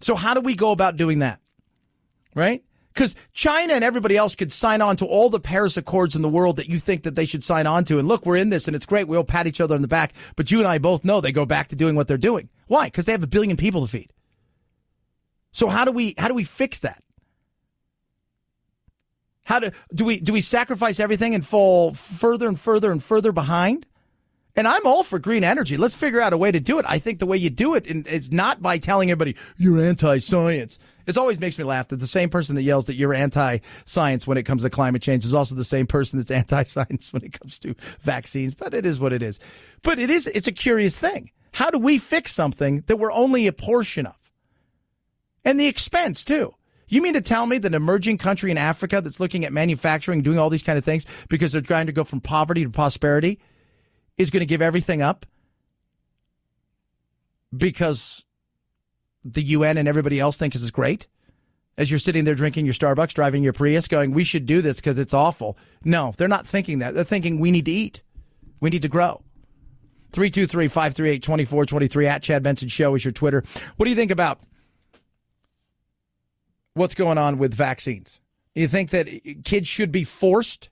So how do we go about doing that? Right? Because China and everybody else could sign on to all the Paris Accords in the world that you think that they should sign on to. And look, we're in this and it's great. We all pat each other on the back. But you and I both know they go back to doing what they're doing. Why? Because they have 1 billion people to feed. So how do we fix that? Do we sacrifice everything and fall further and further and further behind? And I'm all for green energy. Let's figure out a way to do it. I think the way you do it is not by telling everybody you're anti-science. It always makes me laugh that the same person that yells that you're anti-science when it comes to climate change is also the same person that's anti-science when it comes to vaccines. But it is what it is. But it's a curious thing. How do we fix something that we're only a portion of? And the expense, too. You mean to tell me that an emerging country in Africa that's looking at manufacturing, doing all these kind of things because they're trying to go from poverty to prosperity is going to give everything up because the UN and everybody else think this is great? As you're sitting there drinking your Starbucks, driving your Prius, going, we should do this because it's awful. No, they're not thinking that. They're thinking we need to eat. We need to grow. 323-538-2423 at Chad Benson Show is your Twitter. What do you think about what's going on with vaccines? You think that kids should be forced?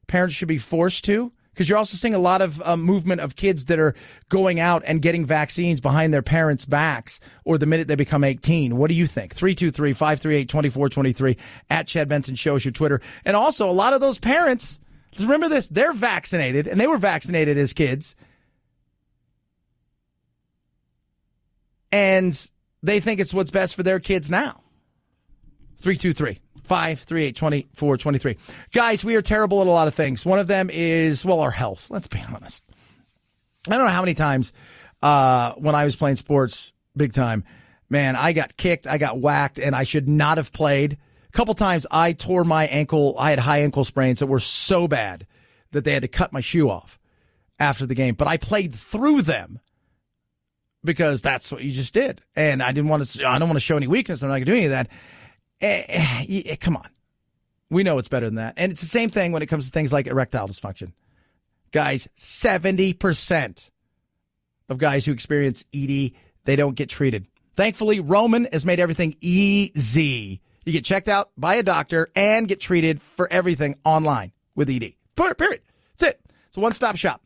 Parents should be forced to? Because you're also seeing a lot of movement of kids that are going out and getting vaccines behind their parents' backs or the minute they become 18. What do you think? 323-538-2423 at Chad Benson Show is your Twitter. And also, a lot of those parents, remember this, they're vaccinated, and they were vaccinated as kids. And they think it's what's best for their kids now. 323-538-2423. Guys, we are terrible at a lot of things. One of them is, well, our health. Let's be honest. I don't know how many times when I was playing sports big time, man, I got kicked, I got whacked, and I should not have played. A couple times I tore my ankle. I had high ankle sprains that were so bad that they had to cut my shoe off after the game. But I played through them because that's what you just did. And I don't want to show any weakness. I'm not going to do any of that. Come on. We know it's better than that. And it's the same thing when it comes to things like erectile dysfunction. Guys, 70% of guys who experience ED, they don't get treated. Thankfully, Roman has made everything easy. You get checked out by a doctor and get treated for everything online with ED. Period. That's it. It's a one-stop shop.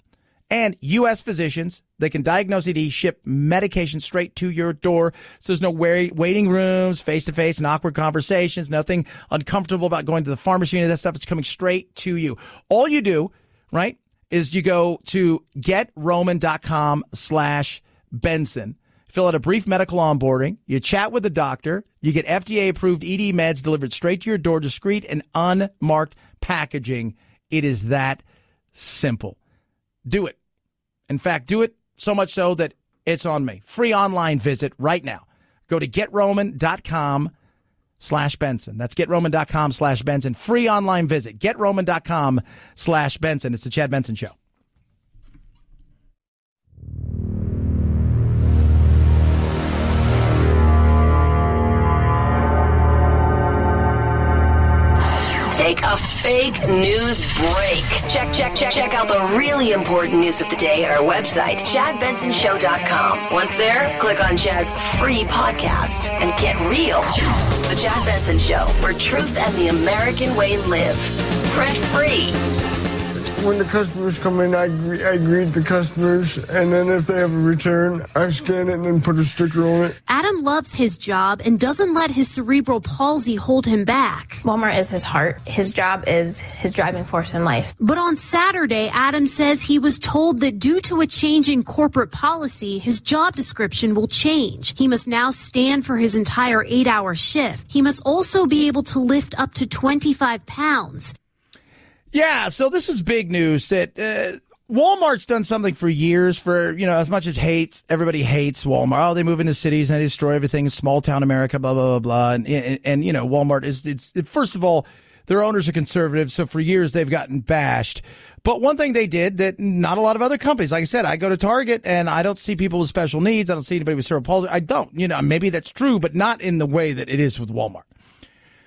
And U.S. physicians, they can diagnose ED, ship medication straight to your door. So there's no waiting rooms, face-to-face and awkward conversations, nothing uncomfortable about going to the pharmacy, any of that stuff. It's coming straight to you. All you do, right, is you go to GetRoman.com/Benson, fill out a brief medical onboarding, you chat with the doctor, you get FDA-approved ED meds delivered straight to your door, discreet and unmarked packaging. It is that simple. Do it. In fact, do it so much so that it's on me. Free online visit right now. Go to GetRoman.com/Benson. That's GetRoman.com/Benson. Free online visit. GetRoman.com/Benson. It's the Chad Benson Show. Take a fake news break. Check out the really important news of the day at our website, ChadBensonShow.com. Once there, click on Chad's free podcast and get real. The Chad Benson Show, where truth and the American way live. Print free. When the customers come in, I greet the customers, and then if they have a return, I scan it and then put a sticker on it. Adam loves his job and doesn't let his cerebral palsy hold him back. Walmart is his heart. His job is his driving force in life. But on Saturday, Adam says he was told that due to a change in corporate policy, his job description will change. He must now stand for his entire 8-hour shift. He must also be able to lift up to 25 pounds. Yeah, so this was big news that Walmart's done something for years for, as much as everybody hates Walmart. Oh, they move into cities and they destroy everything in small town America, blah, blah, blah, blah. And Walmart it's first of all, their owners are conservative. So for years they've gotten bashed. But one thing they did that not a lot of other companies, like I said, I go to Target and I don't see people with special needs. I don't see anybody with cerebral palsy. I don't, maybe that's true, but not in the way that it is with Walmart.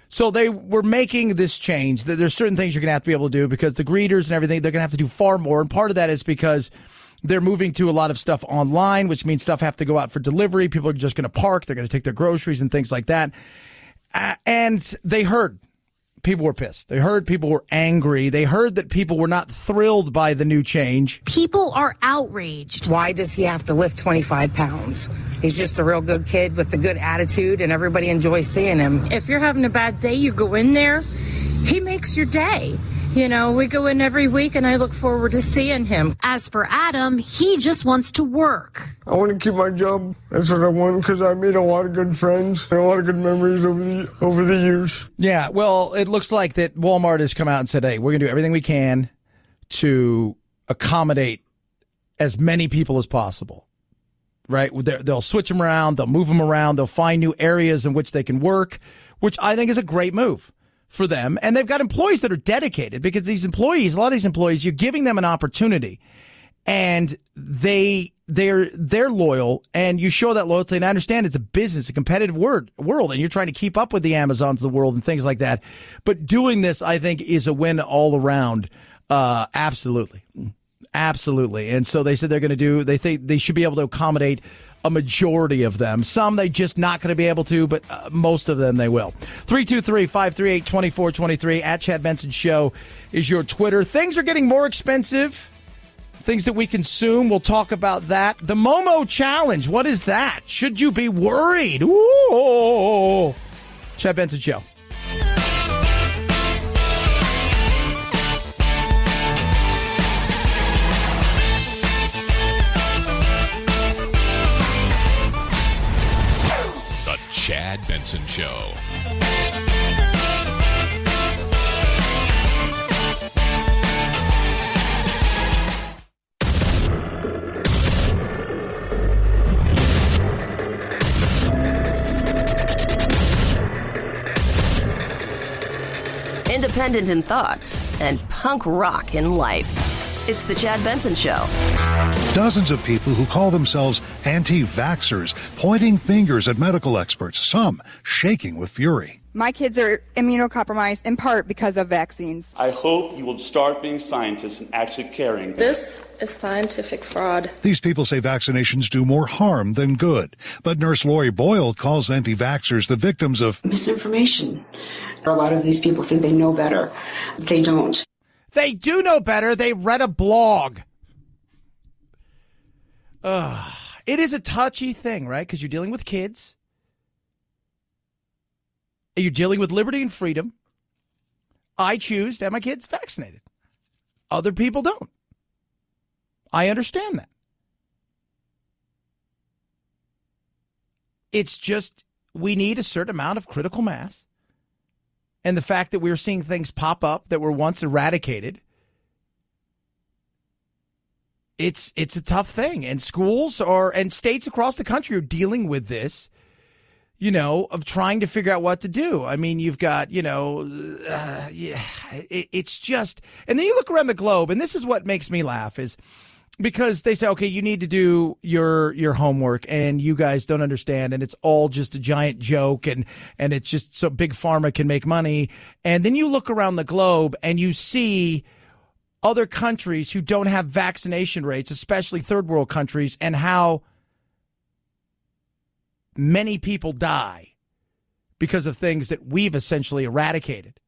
So they were making this change that there's certain things you're going to have to be able to do because the greeters and everything, they're going to have to do far more. And part of that is because they're moving to a lot of stuff online, which means stuff have to go out for delivery. People are just going to park. They're going to take their groceries and things like that. And they heard people were pissed. They heard people were angry. They heard that people were not thrilled by the new change. People are outraged. Why does he have to lift 25 pounds? He's just a real good kid with a good attitude, and everybody enjoys seeing him. If you're having a bad day, you go in there, he makes your day. You know, we go in every week, and I look forward to seeing him. As for Adam, he just wants to work. I want to keep my job. That's what I want, because I made a lot of good friends and a lot of good memories over the years. Yeah, well, it looks like that Walmart has come out and said, hey, we're going to do everything we can to accommodate as many people as possible. Right? They'll switch them around. They'll move them around. They'll find new areas in which they can work, which I think is a great move for them. And they've got employees that are dedicated, because these employees, a lot of these employees, you're giving them an opportunity, and they're loyal, and you show that loyalty. And I understand it's a business, a competitive world, and you're trying to keep up with the Amazons of the world and things like that. But doing this, I think, is a win all around. Absolutely. Absolutely. And so they said they think they should be able to accommodate a majority of them. Some they just not going to be able to, but most of them they will. 323-538-2423 at Chad Benson Show is your Twitter. Things are getting more expensive. Things that we consume. We'll talk about that. The Momo Challenge. What is that? Should you be worried? Ooh. Chad Benson Show. Chad Benson Show. Independent in thoughts and punk rock in life. It's the Chad Benson Show. Dozens of people who call themselves anti-vaxxers pointing fingers at medical experts, some shaking with fury. My kids are immunocompromised in part because of vaccines. I hope you will start being scientists and actually caring. This is scientific fraud. These people say vaccinations do more harm than good. But Nurse Lori Boyle calls anti-vaxxers the victims of misinformation. A lot of these people think they know better. They don't. They do know better. They read a blog. It is a touchy thing, right? Because you're dealing with kids. You're dealing with liberty and freedom. I choose to have my kids vaccinated. Other people don't. I understand that. It's just we need a certain amount of critical mass. And the fact that we're seeing things pop up that were once eradicated, it's a tough thing. And schools and states across the country are dealing with this, of trying to figure out what to do. I mean, you've got, it's just, and then you look around the globe, and this is what makes me laugh is because they say, okay, you need to do your homework, and you guys don't understand, and it's all just a giant joke, and it's just so big pharma can make money. And then you look around the globe and you see other countries who don't have vaccination rates, especially third world countries, and how many people die because of things that we've essentially eradicated.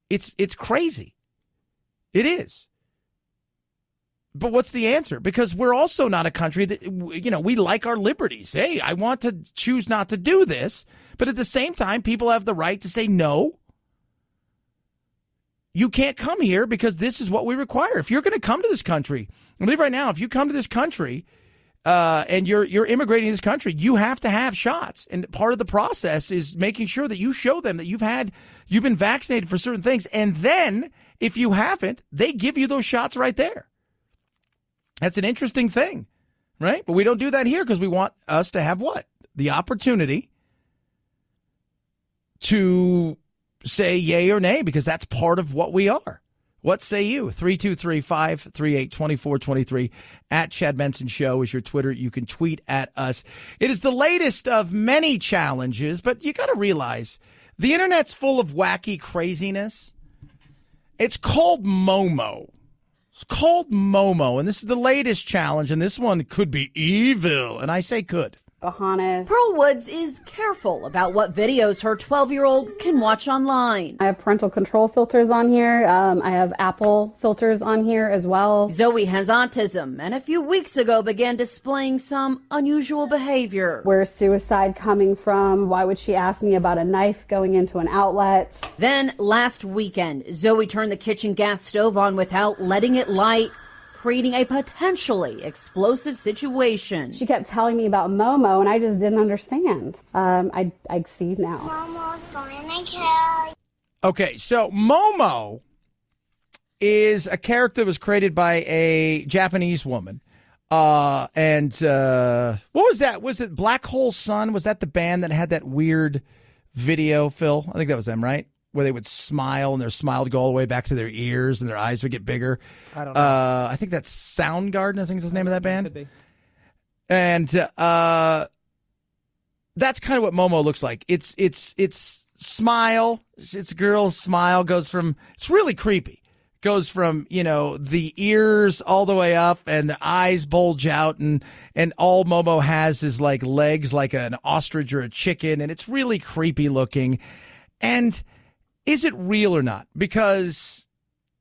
It's crazy. It is. But what's the answer? Because we're also not a country that, we like our liberties. Hey, I want to choose not to do this. But at the same time, people have the right to say, no, you can't come here because this is what we require. If you're going to come to this country, I believe right now, if you come to this country and you're immigrating to this country, you have to have shots. And part of the process is making sure that you show them that you've been vaccinated for certain things. And then if you haven't, they give you those shots right there. That's an interesting thing, right? But we don't do that here because we want us to have what? The opportunity to say yay or nay, because that's part of what we are. What say you? 323-538-2423 at Chad Benson Show is your Twitter. You can tweet at us. It is the latest of many challenges, but you got to realize the internet's full of wacky craziness. It's called Momo. It's called Momo, and this is the latest challenge, and this one could be evil, and I say could. Pocahontas. Pearl Woods is careful about what videos her 12-year-old can watch online. I have parental control filters on here. I have Apple filters on here as well. Zoe has autism and a few weeks ago began displaying some unusual behavior. Where's suicide coming from? Why would she ask me about a knife going into an outlet? Then last weekend, Zoe turned the kitchen gas stove on without letting it light, creating a potentially explosive situation. She kept telling me about Momo, and I just didn't understand. I see now. Momo's going to kill you. Okay, so Momo is a character that was created by a Japanese woman. What was that? Was it Black Hole Sun? Was that the band that had that weird video, Phil? I think that was them, right? Where they would smile and their smile would go all the way back to their ears and their eyes would get bigger. I don't know. I think that's Soundgarden, I think is the name of that band. Could be. And that's kind of what Momo looks like. It's smile. It's a girl's smile goes from, it's really creepy. Goes from, the ears all the way up and the eyes bulge out and all Momo has is like legs like an ostrich or a chicken. And it's really creepy looking. And is it real or not? Because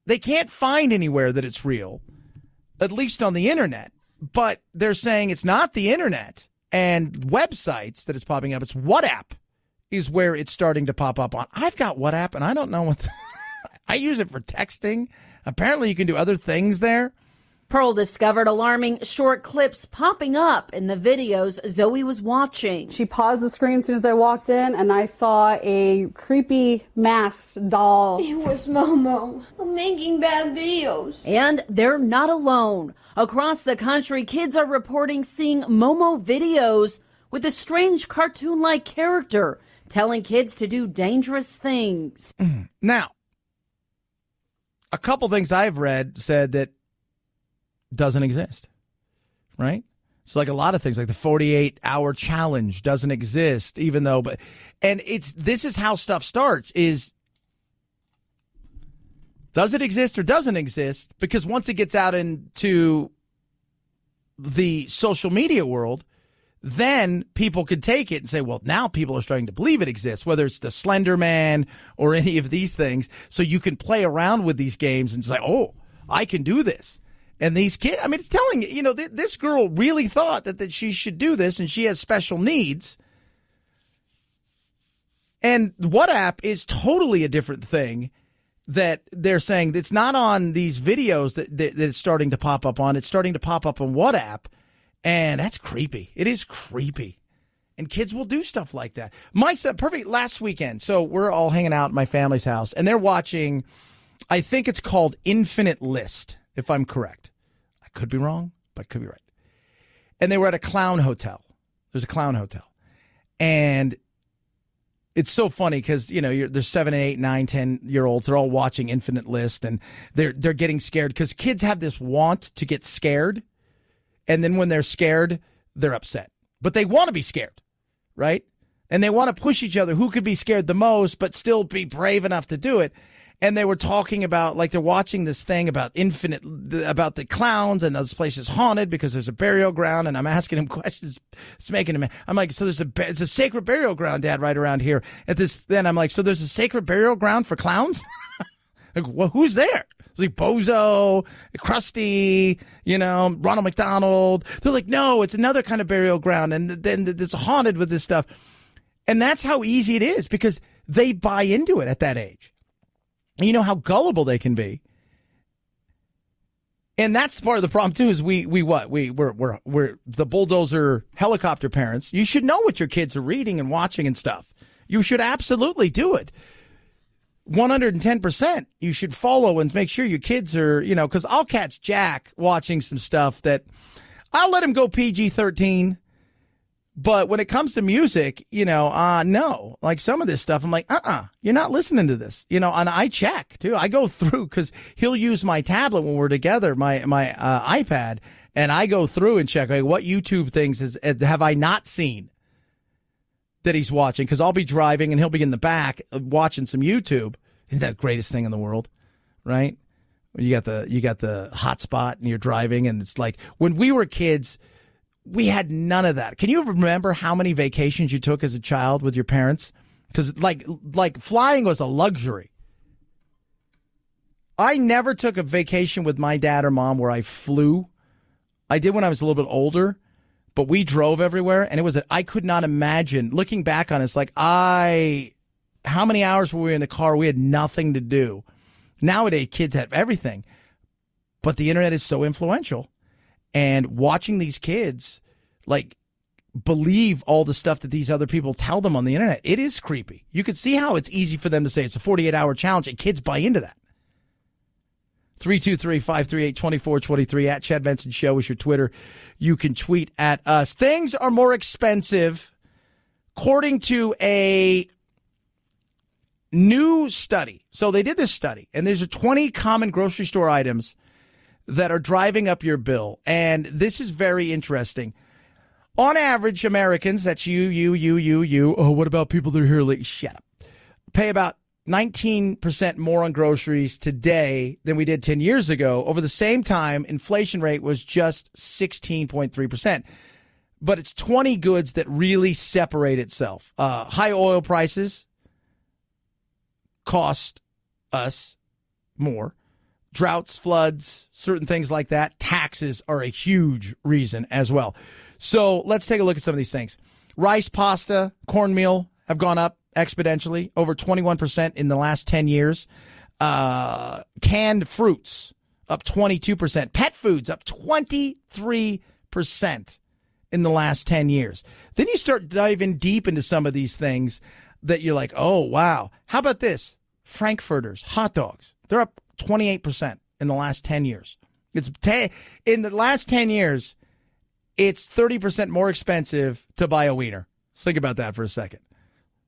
they can't find anywhere that it's real, at least on the internet. But they're saying it's not the internet and websites that it's popping up. It's WhatsApp is where it's starting to pop up on. I've got WhatsApp, and I don't know what I use it for texting. Apparently, you can do other things there. Pearl discovered alarming short clips popping up in the videos Zoe was watching. She paused the screen as soon as I walked in, and I saw a creepy masked doll. It was Momo making bad videos. And they're not alone. Across the country, kids are reporting seeing Momo videos with a strange cartoon-like character telling kids to do dangerous things. Now, a couple things I've read said that doesn't exist, right? So like a lot of things, like the 48-hour challenge doesn't exist, even though, this is how stuff starts is, does it exist or doesn't exist? Because once it gets out into the social media world, then people could take it and say, well, now people are starting to believe it exists, whether it's the Slender Man or any of these things. So you can play around with these games and say, oh, I can do this. And these kids, I mean, it's telling you, this girl really thought that she should do this, and she has special needs. And WhatsApp is totally a different thing that they're saying. It's not on these videos that it's starting to pop up on. It's starting to pop up on WhatsApp, and that's creepy. It is creepy. And kids will do stuff like that. Mike's perfect last weekend. So we're all hanging out at my family's house, and they're watching, I think it's called Infinite List, if I'm correct. Could be wrong, but could be right. And they were at a clown hotel. There's a clown hotel. And it's so funny because, there's 7, 8, 9, 10-year-olds. They're all watching Infinite List, and they're getting scared because kids have this want to get scared. And then when they're scared, they're upset. But they want to be scared, right? And they want to push each other who could be scared the most but still be brave enough to do it. And they were talking about, like, they're watching this thing about about the clowns, and this place is haunted because there's a burial ground. And I'm asking him questions. It's making him, I'm like, so it's a sacred burial ground, Dad, right around here. Then I'm like, so there's a sacred burial ground for clowns? Like, well, who's there? It's like Bozo, Krusty, Ronald McDonald. They're like, no, it's another kind of burial ground. And then it's haunted with this stuff. And that's how easy it is because they buy into it at that age. You know how gullible they can be. And that's part of the problem too, is we're the bulldozer helicopter parents. You should know what your kids are reading and watching and stuff. You should absolutely do it. 110%. You should follow and make sure your kids are, because I'll catch Jack watching some stuff that I'll let him go PG-13. But when it comes to music, no, like some of this stuff, I'm like, you're not listening to this, and I check too. I go through because he'll use my tablet when we're together, my iPad, and I go through and check, like, what YouTube things have I not seen that he's watching? Because I'll be driving and he'll be in the back watching some YouTube. Isn't that the greatest thing in the world, right? You got the hotspot and you're driving, and it's like when we were kids. We had none of that. Can you remember how many vacations you took as a child with your parents? Because like flying was a luxury. I never took a vacation with my dad or mom where I flew. I did when I was a little bit older, but we drove everywhere, and I could not imagine, looking back on it, it's like how many hours were we in the car? We had nothing to do. Nowadays, kids have everything, but the internet is so influential, and watching these kids, like, believe all the stuff that these other people tell them on the internet, it is creepy. You can see how it's easy for them to say it's a 48-hour challenge, and kids buy into that. 323-538-2423 at Chad Benson Show is your Twitter. You can tweet at us. Things are more expensive, according to a new study. So they did this study, and there's 20 common grocery store items that are driving up your bill. And this is very interesting. On average, Americans, that's you. Oh, what about people that are here late? Shut up. Pay about 19% more on groceries today than we did 10 years ago. Over the same time, inflation rate was just 16.3%. But it's 20 goods that really separate itself. High oil prices cost us more. Droughts, floods, certain things like that. Taxes are a huge reason as well. So let's take a look at some of these things. Rice, pasta, cornmeal have gone up exponentially, over 21% in the last 10 years. Canned fruits up 22%. Pet foods up 23% in the last 10 years. Then you start diving deep into some of these things that you're like, oh, wow. How about this? Frankfurters, hot dogs. They're up 28% in the last 10 years. In the last 10 years, it's 30% more expensive to buy a wiener. So think about that for a second.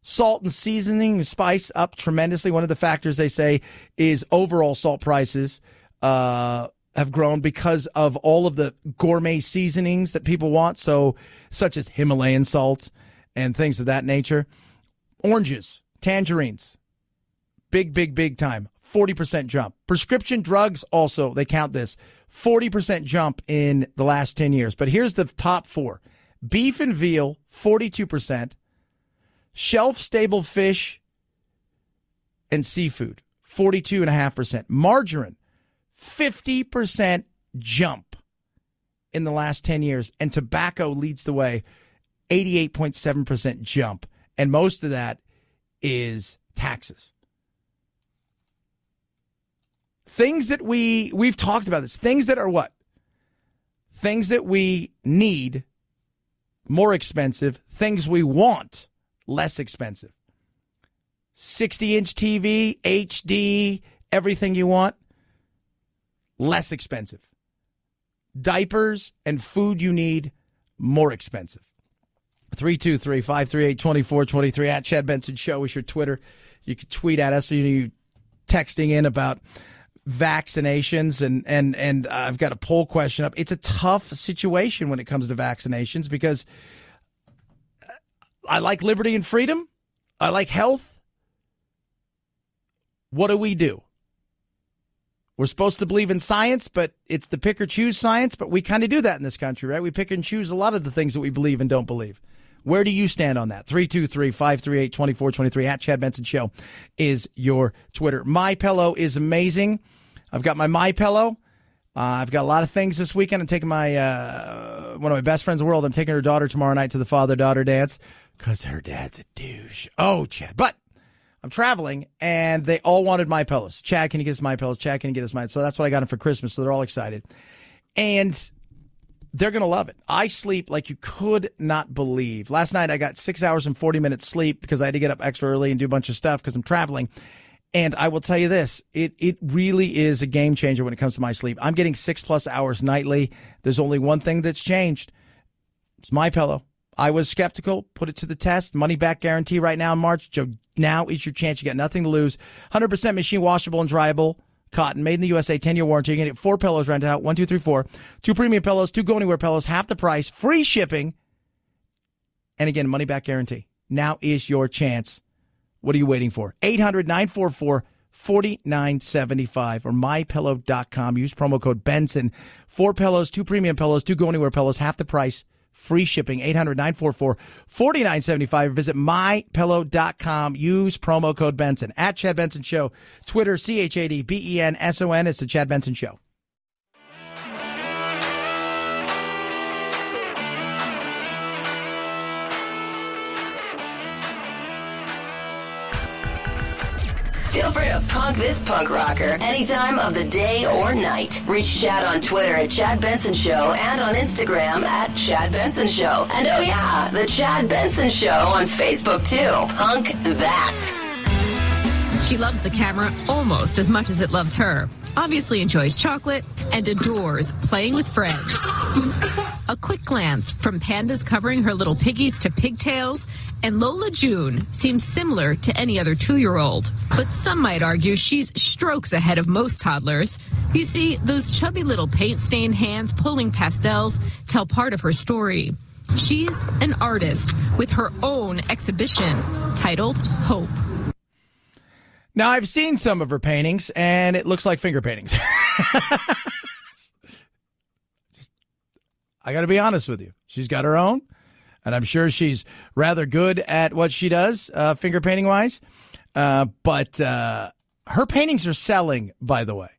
Salt and seasoning, spice up tremendously. One of the factors they say is overall salt prices have grown because of all of the gourmet seasonings that people want, so such as Himalayan salt and things of that nature. Oranges, tangerines, big time, 40% jump. Prescription drugs also, they count this, 40% jump in the last 10 years. But here's the top four. Beef and veal, 42%. Shelf-stable fish and seafood, 42.5%. Margarine, 50% jump in the last 10 years. And tobacco leads the way, 88.7% jump. And most of that is taxes. Things that we've talked about this. Things that are what? Things that we need, more expensive. Things we want, less expensive. 60-inch TV, HD, everything you want, less expensive. Diapers and food you need, more expensive. 323-538-2423 at Chad Benson Show is your Twitter. You can tweet at us. You texting in about vaccinations, and I've got a poll question up. It's a tough situation when it comes to vaccinations because I like liberty and freedom. I like health. What do? We're supposed to believe in science, but it's the pick or choose science, but we kind of do that in this country, right? We pick and choose a lot of the things that we believe and don't believe. Where do you stand on that? 323-538-2423 at Chad Benson Show is your Twitter. MyPillow is amazing. I've got my MyPillow. I've got a lot of things this weekend. I'm taking my one of my best friends in the world. I'm taking her daughter tomorrow night to the father-daughter dance because her dad's a douche. Oh, Chad. But I'm traveling, and they all wanted MyPillows. Chad, can you get us MyPillows? Chad, can you get us mine? So that's what I got them for Christmas, so they're all excited. And they're going to love it. I sleep like you could not believe. Last night I got 6 hours and 40 minutes sleep because I had to get up extra early and do a bunch of stuff because I'm traveling. And I will tell you this, it really is a game changer when it comes to my sleep. I'm getting 6+ hours nightly. There's only one thing that's changed. It's MyPillow. I was skeptical, put it to the test. Money back guarantee right now in March. Joe, now is your chance. You got nothing to lose. 100% machine washable and dryable. Cotton, made in the USA, 10-year warranty. You can get 4 pillows rented out, 1, 2, 3, 4. 2 premium pillows, 2 go-anywhere pillows, half the price, free shipping. And again, money back guarantee. Now is your chance. What are you waiting for? 800-944-4975 or mypillow.com. Use promo code Benson. 4 pillows, 2 premium pillows, 2 go-anywhere pillows, half the price, Free shipping, 800-944-4975. Visit mypillow.com. Use promo code Benson. At Chad Benson Show. Twitter, ChadBenson. It's the Chad Benson Show. Feel free to punk this punk rocker any time of the day or night. Reach Chad on Twitter at Chad Benson Show and on Instagram at Chad Benson Show. And oh yeah, the Chad Benson Show on Facebook too. Punk that. She loves the camera almost as much as it loves her. Obviously enjoys chocolate and adores playing with Fred. A quick glance from pandas covering her little piggies to pigtails, and Lola June seems similar to any other 2-year-old. But some might argue she's strokes ahead of most toddlers. You see, those chubby little paint-stained hands pulling pastels tell part of her story. She's an artist with her own exhibition titled Hope. Now, I've seen some of her paintings, and it looks like finger paintings. I got to be honest with you. She's got her own, and I'm sure she's rather good at what she does, finger painting-wise. But her paintings are selling, by the way.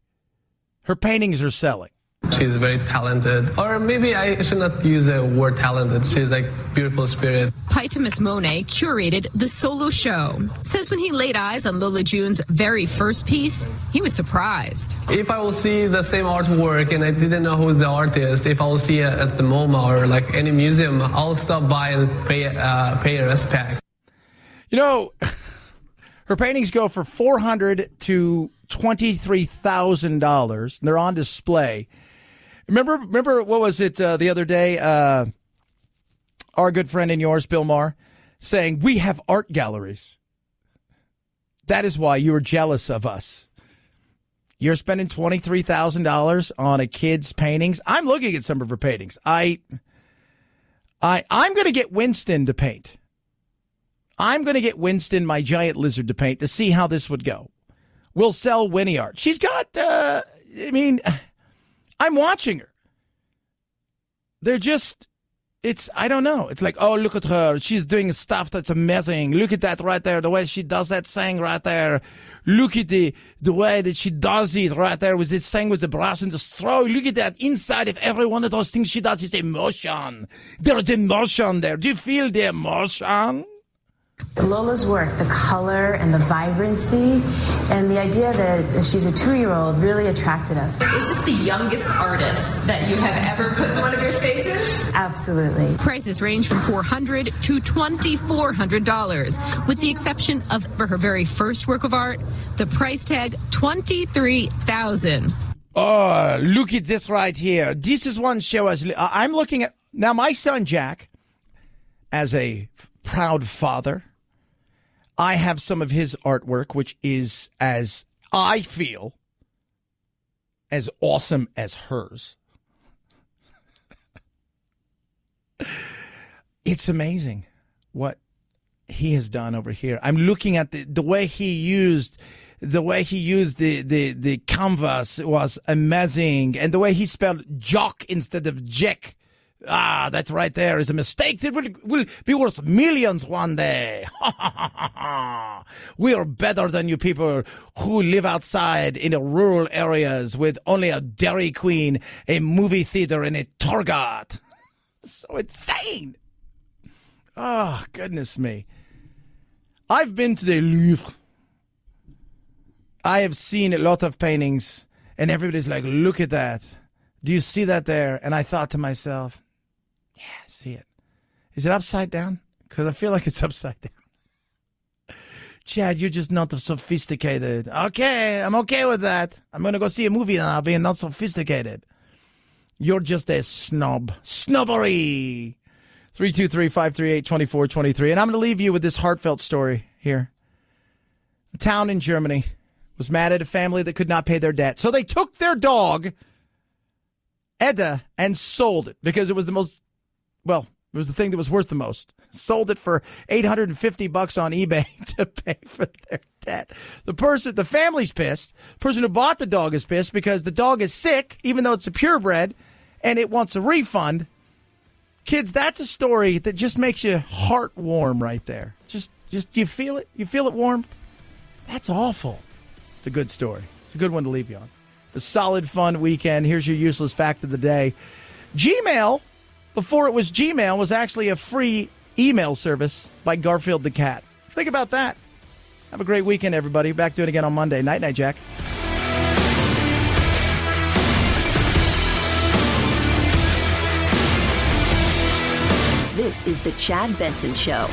Her paintings are selling. She's very talented. Or maybe I should not use the word talented. She's like beautiful spirit. Pythamus Monet curated the solo show. Says when he laid eyes on Lola June's very first piece, he was surprised. If I will see the same artwork and I didn't know who's the artist, if I will see it at the MoMA or like any museum, I'll stop by and pay respect. You know, her paintings go for $400,000 to $23,000. They're on display. Remember what was it the other day? Our good friend and yours, Bill Maher, saying, we have art galleries. That is why you are jealous of us. You're spending $23,000 on a kid's paintings. I'm looking at some of her paintings. I'm going to get Winston to paint. I'm going to get Winston, my giant lizard, to paint to see how this would go. We'll sell Winnie art. She's got, I'm watching her. They're just, I don't know. It's like, oh, look at her. She's doing stuff that's amazing. Look at that right there. The way she does that thing right there. Look at the way that she does it right there with this thing with the brass and the straw. Look at that. Inside of every one of those things she does is emotion. There's emotion there. Do you feel the emotion? Lola's work, the color and the vibrancy and the idea that she's a 2-year-old really attracted us. Is this the youngest artist that you have ever put in one of your spaces? Absolutely. Prices range from $400 to $2,400, with the exception of, for her very first work of art, the price tag $23,000. Oh, look at this right here. This is one show. I'm looking at, now my son Jack, as a proud father, I have some of his artwork, which is, as I feel, as awesome as hers. It's amazing what he has done over here. I'm looking at the way he used the canvas was amazing, and the way he spelled jock instead of Jack. Ah, that's right there is a mistake that will be worth millions one day. We are better than you people who live outside in the rural areas with only a Dairy Queen, a movie theater, and a Target. So insane. Oh, goodness me. I've been to the Louvre. I have seen a lot of paintings, and everybody's like, look at that. Do you see that there? And I thought to myself, yeah, I see it. Is it upside down? Because I feel like it's upside down. Chad, you're just not sophisticated. Okay, I'm okay with that. I'm going to go see a movie now being not sophisticated. You're just a snob. Snobbery. 323-538-2423. And I'm going to leave you with this heartfelt story here. A town in Germany was mad at a family that could not pay their debt. So they took their dog, Edda, and sold it because it was the most, well, it was the thing that was worth the most. Sold it for $850 on eBay to pay for their debt. The family's pissed. The person who bought the dog is pissed because the dog is sick, even though it's a purebred, and it wants a refund. Kids, that's a story that just makes your heart warm right there. Just you feel it? You feel it warmth? That's awful. It's a good story. It's a good one to leave you on. A solid, fun weekend. Here's your useless fact of the day. Gmail, before it was Gmail, was actually a free email service by Garfield the Cat. Think about that. Have a great weekend, everybody. Back to it again on Monday. Night, Jack. This is the Chad Benson Show.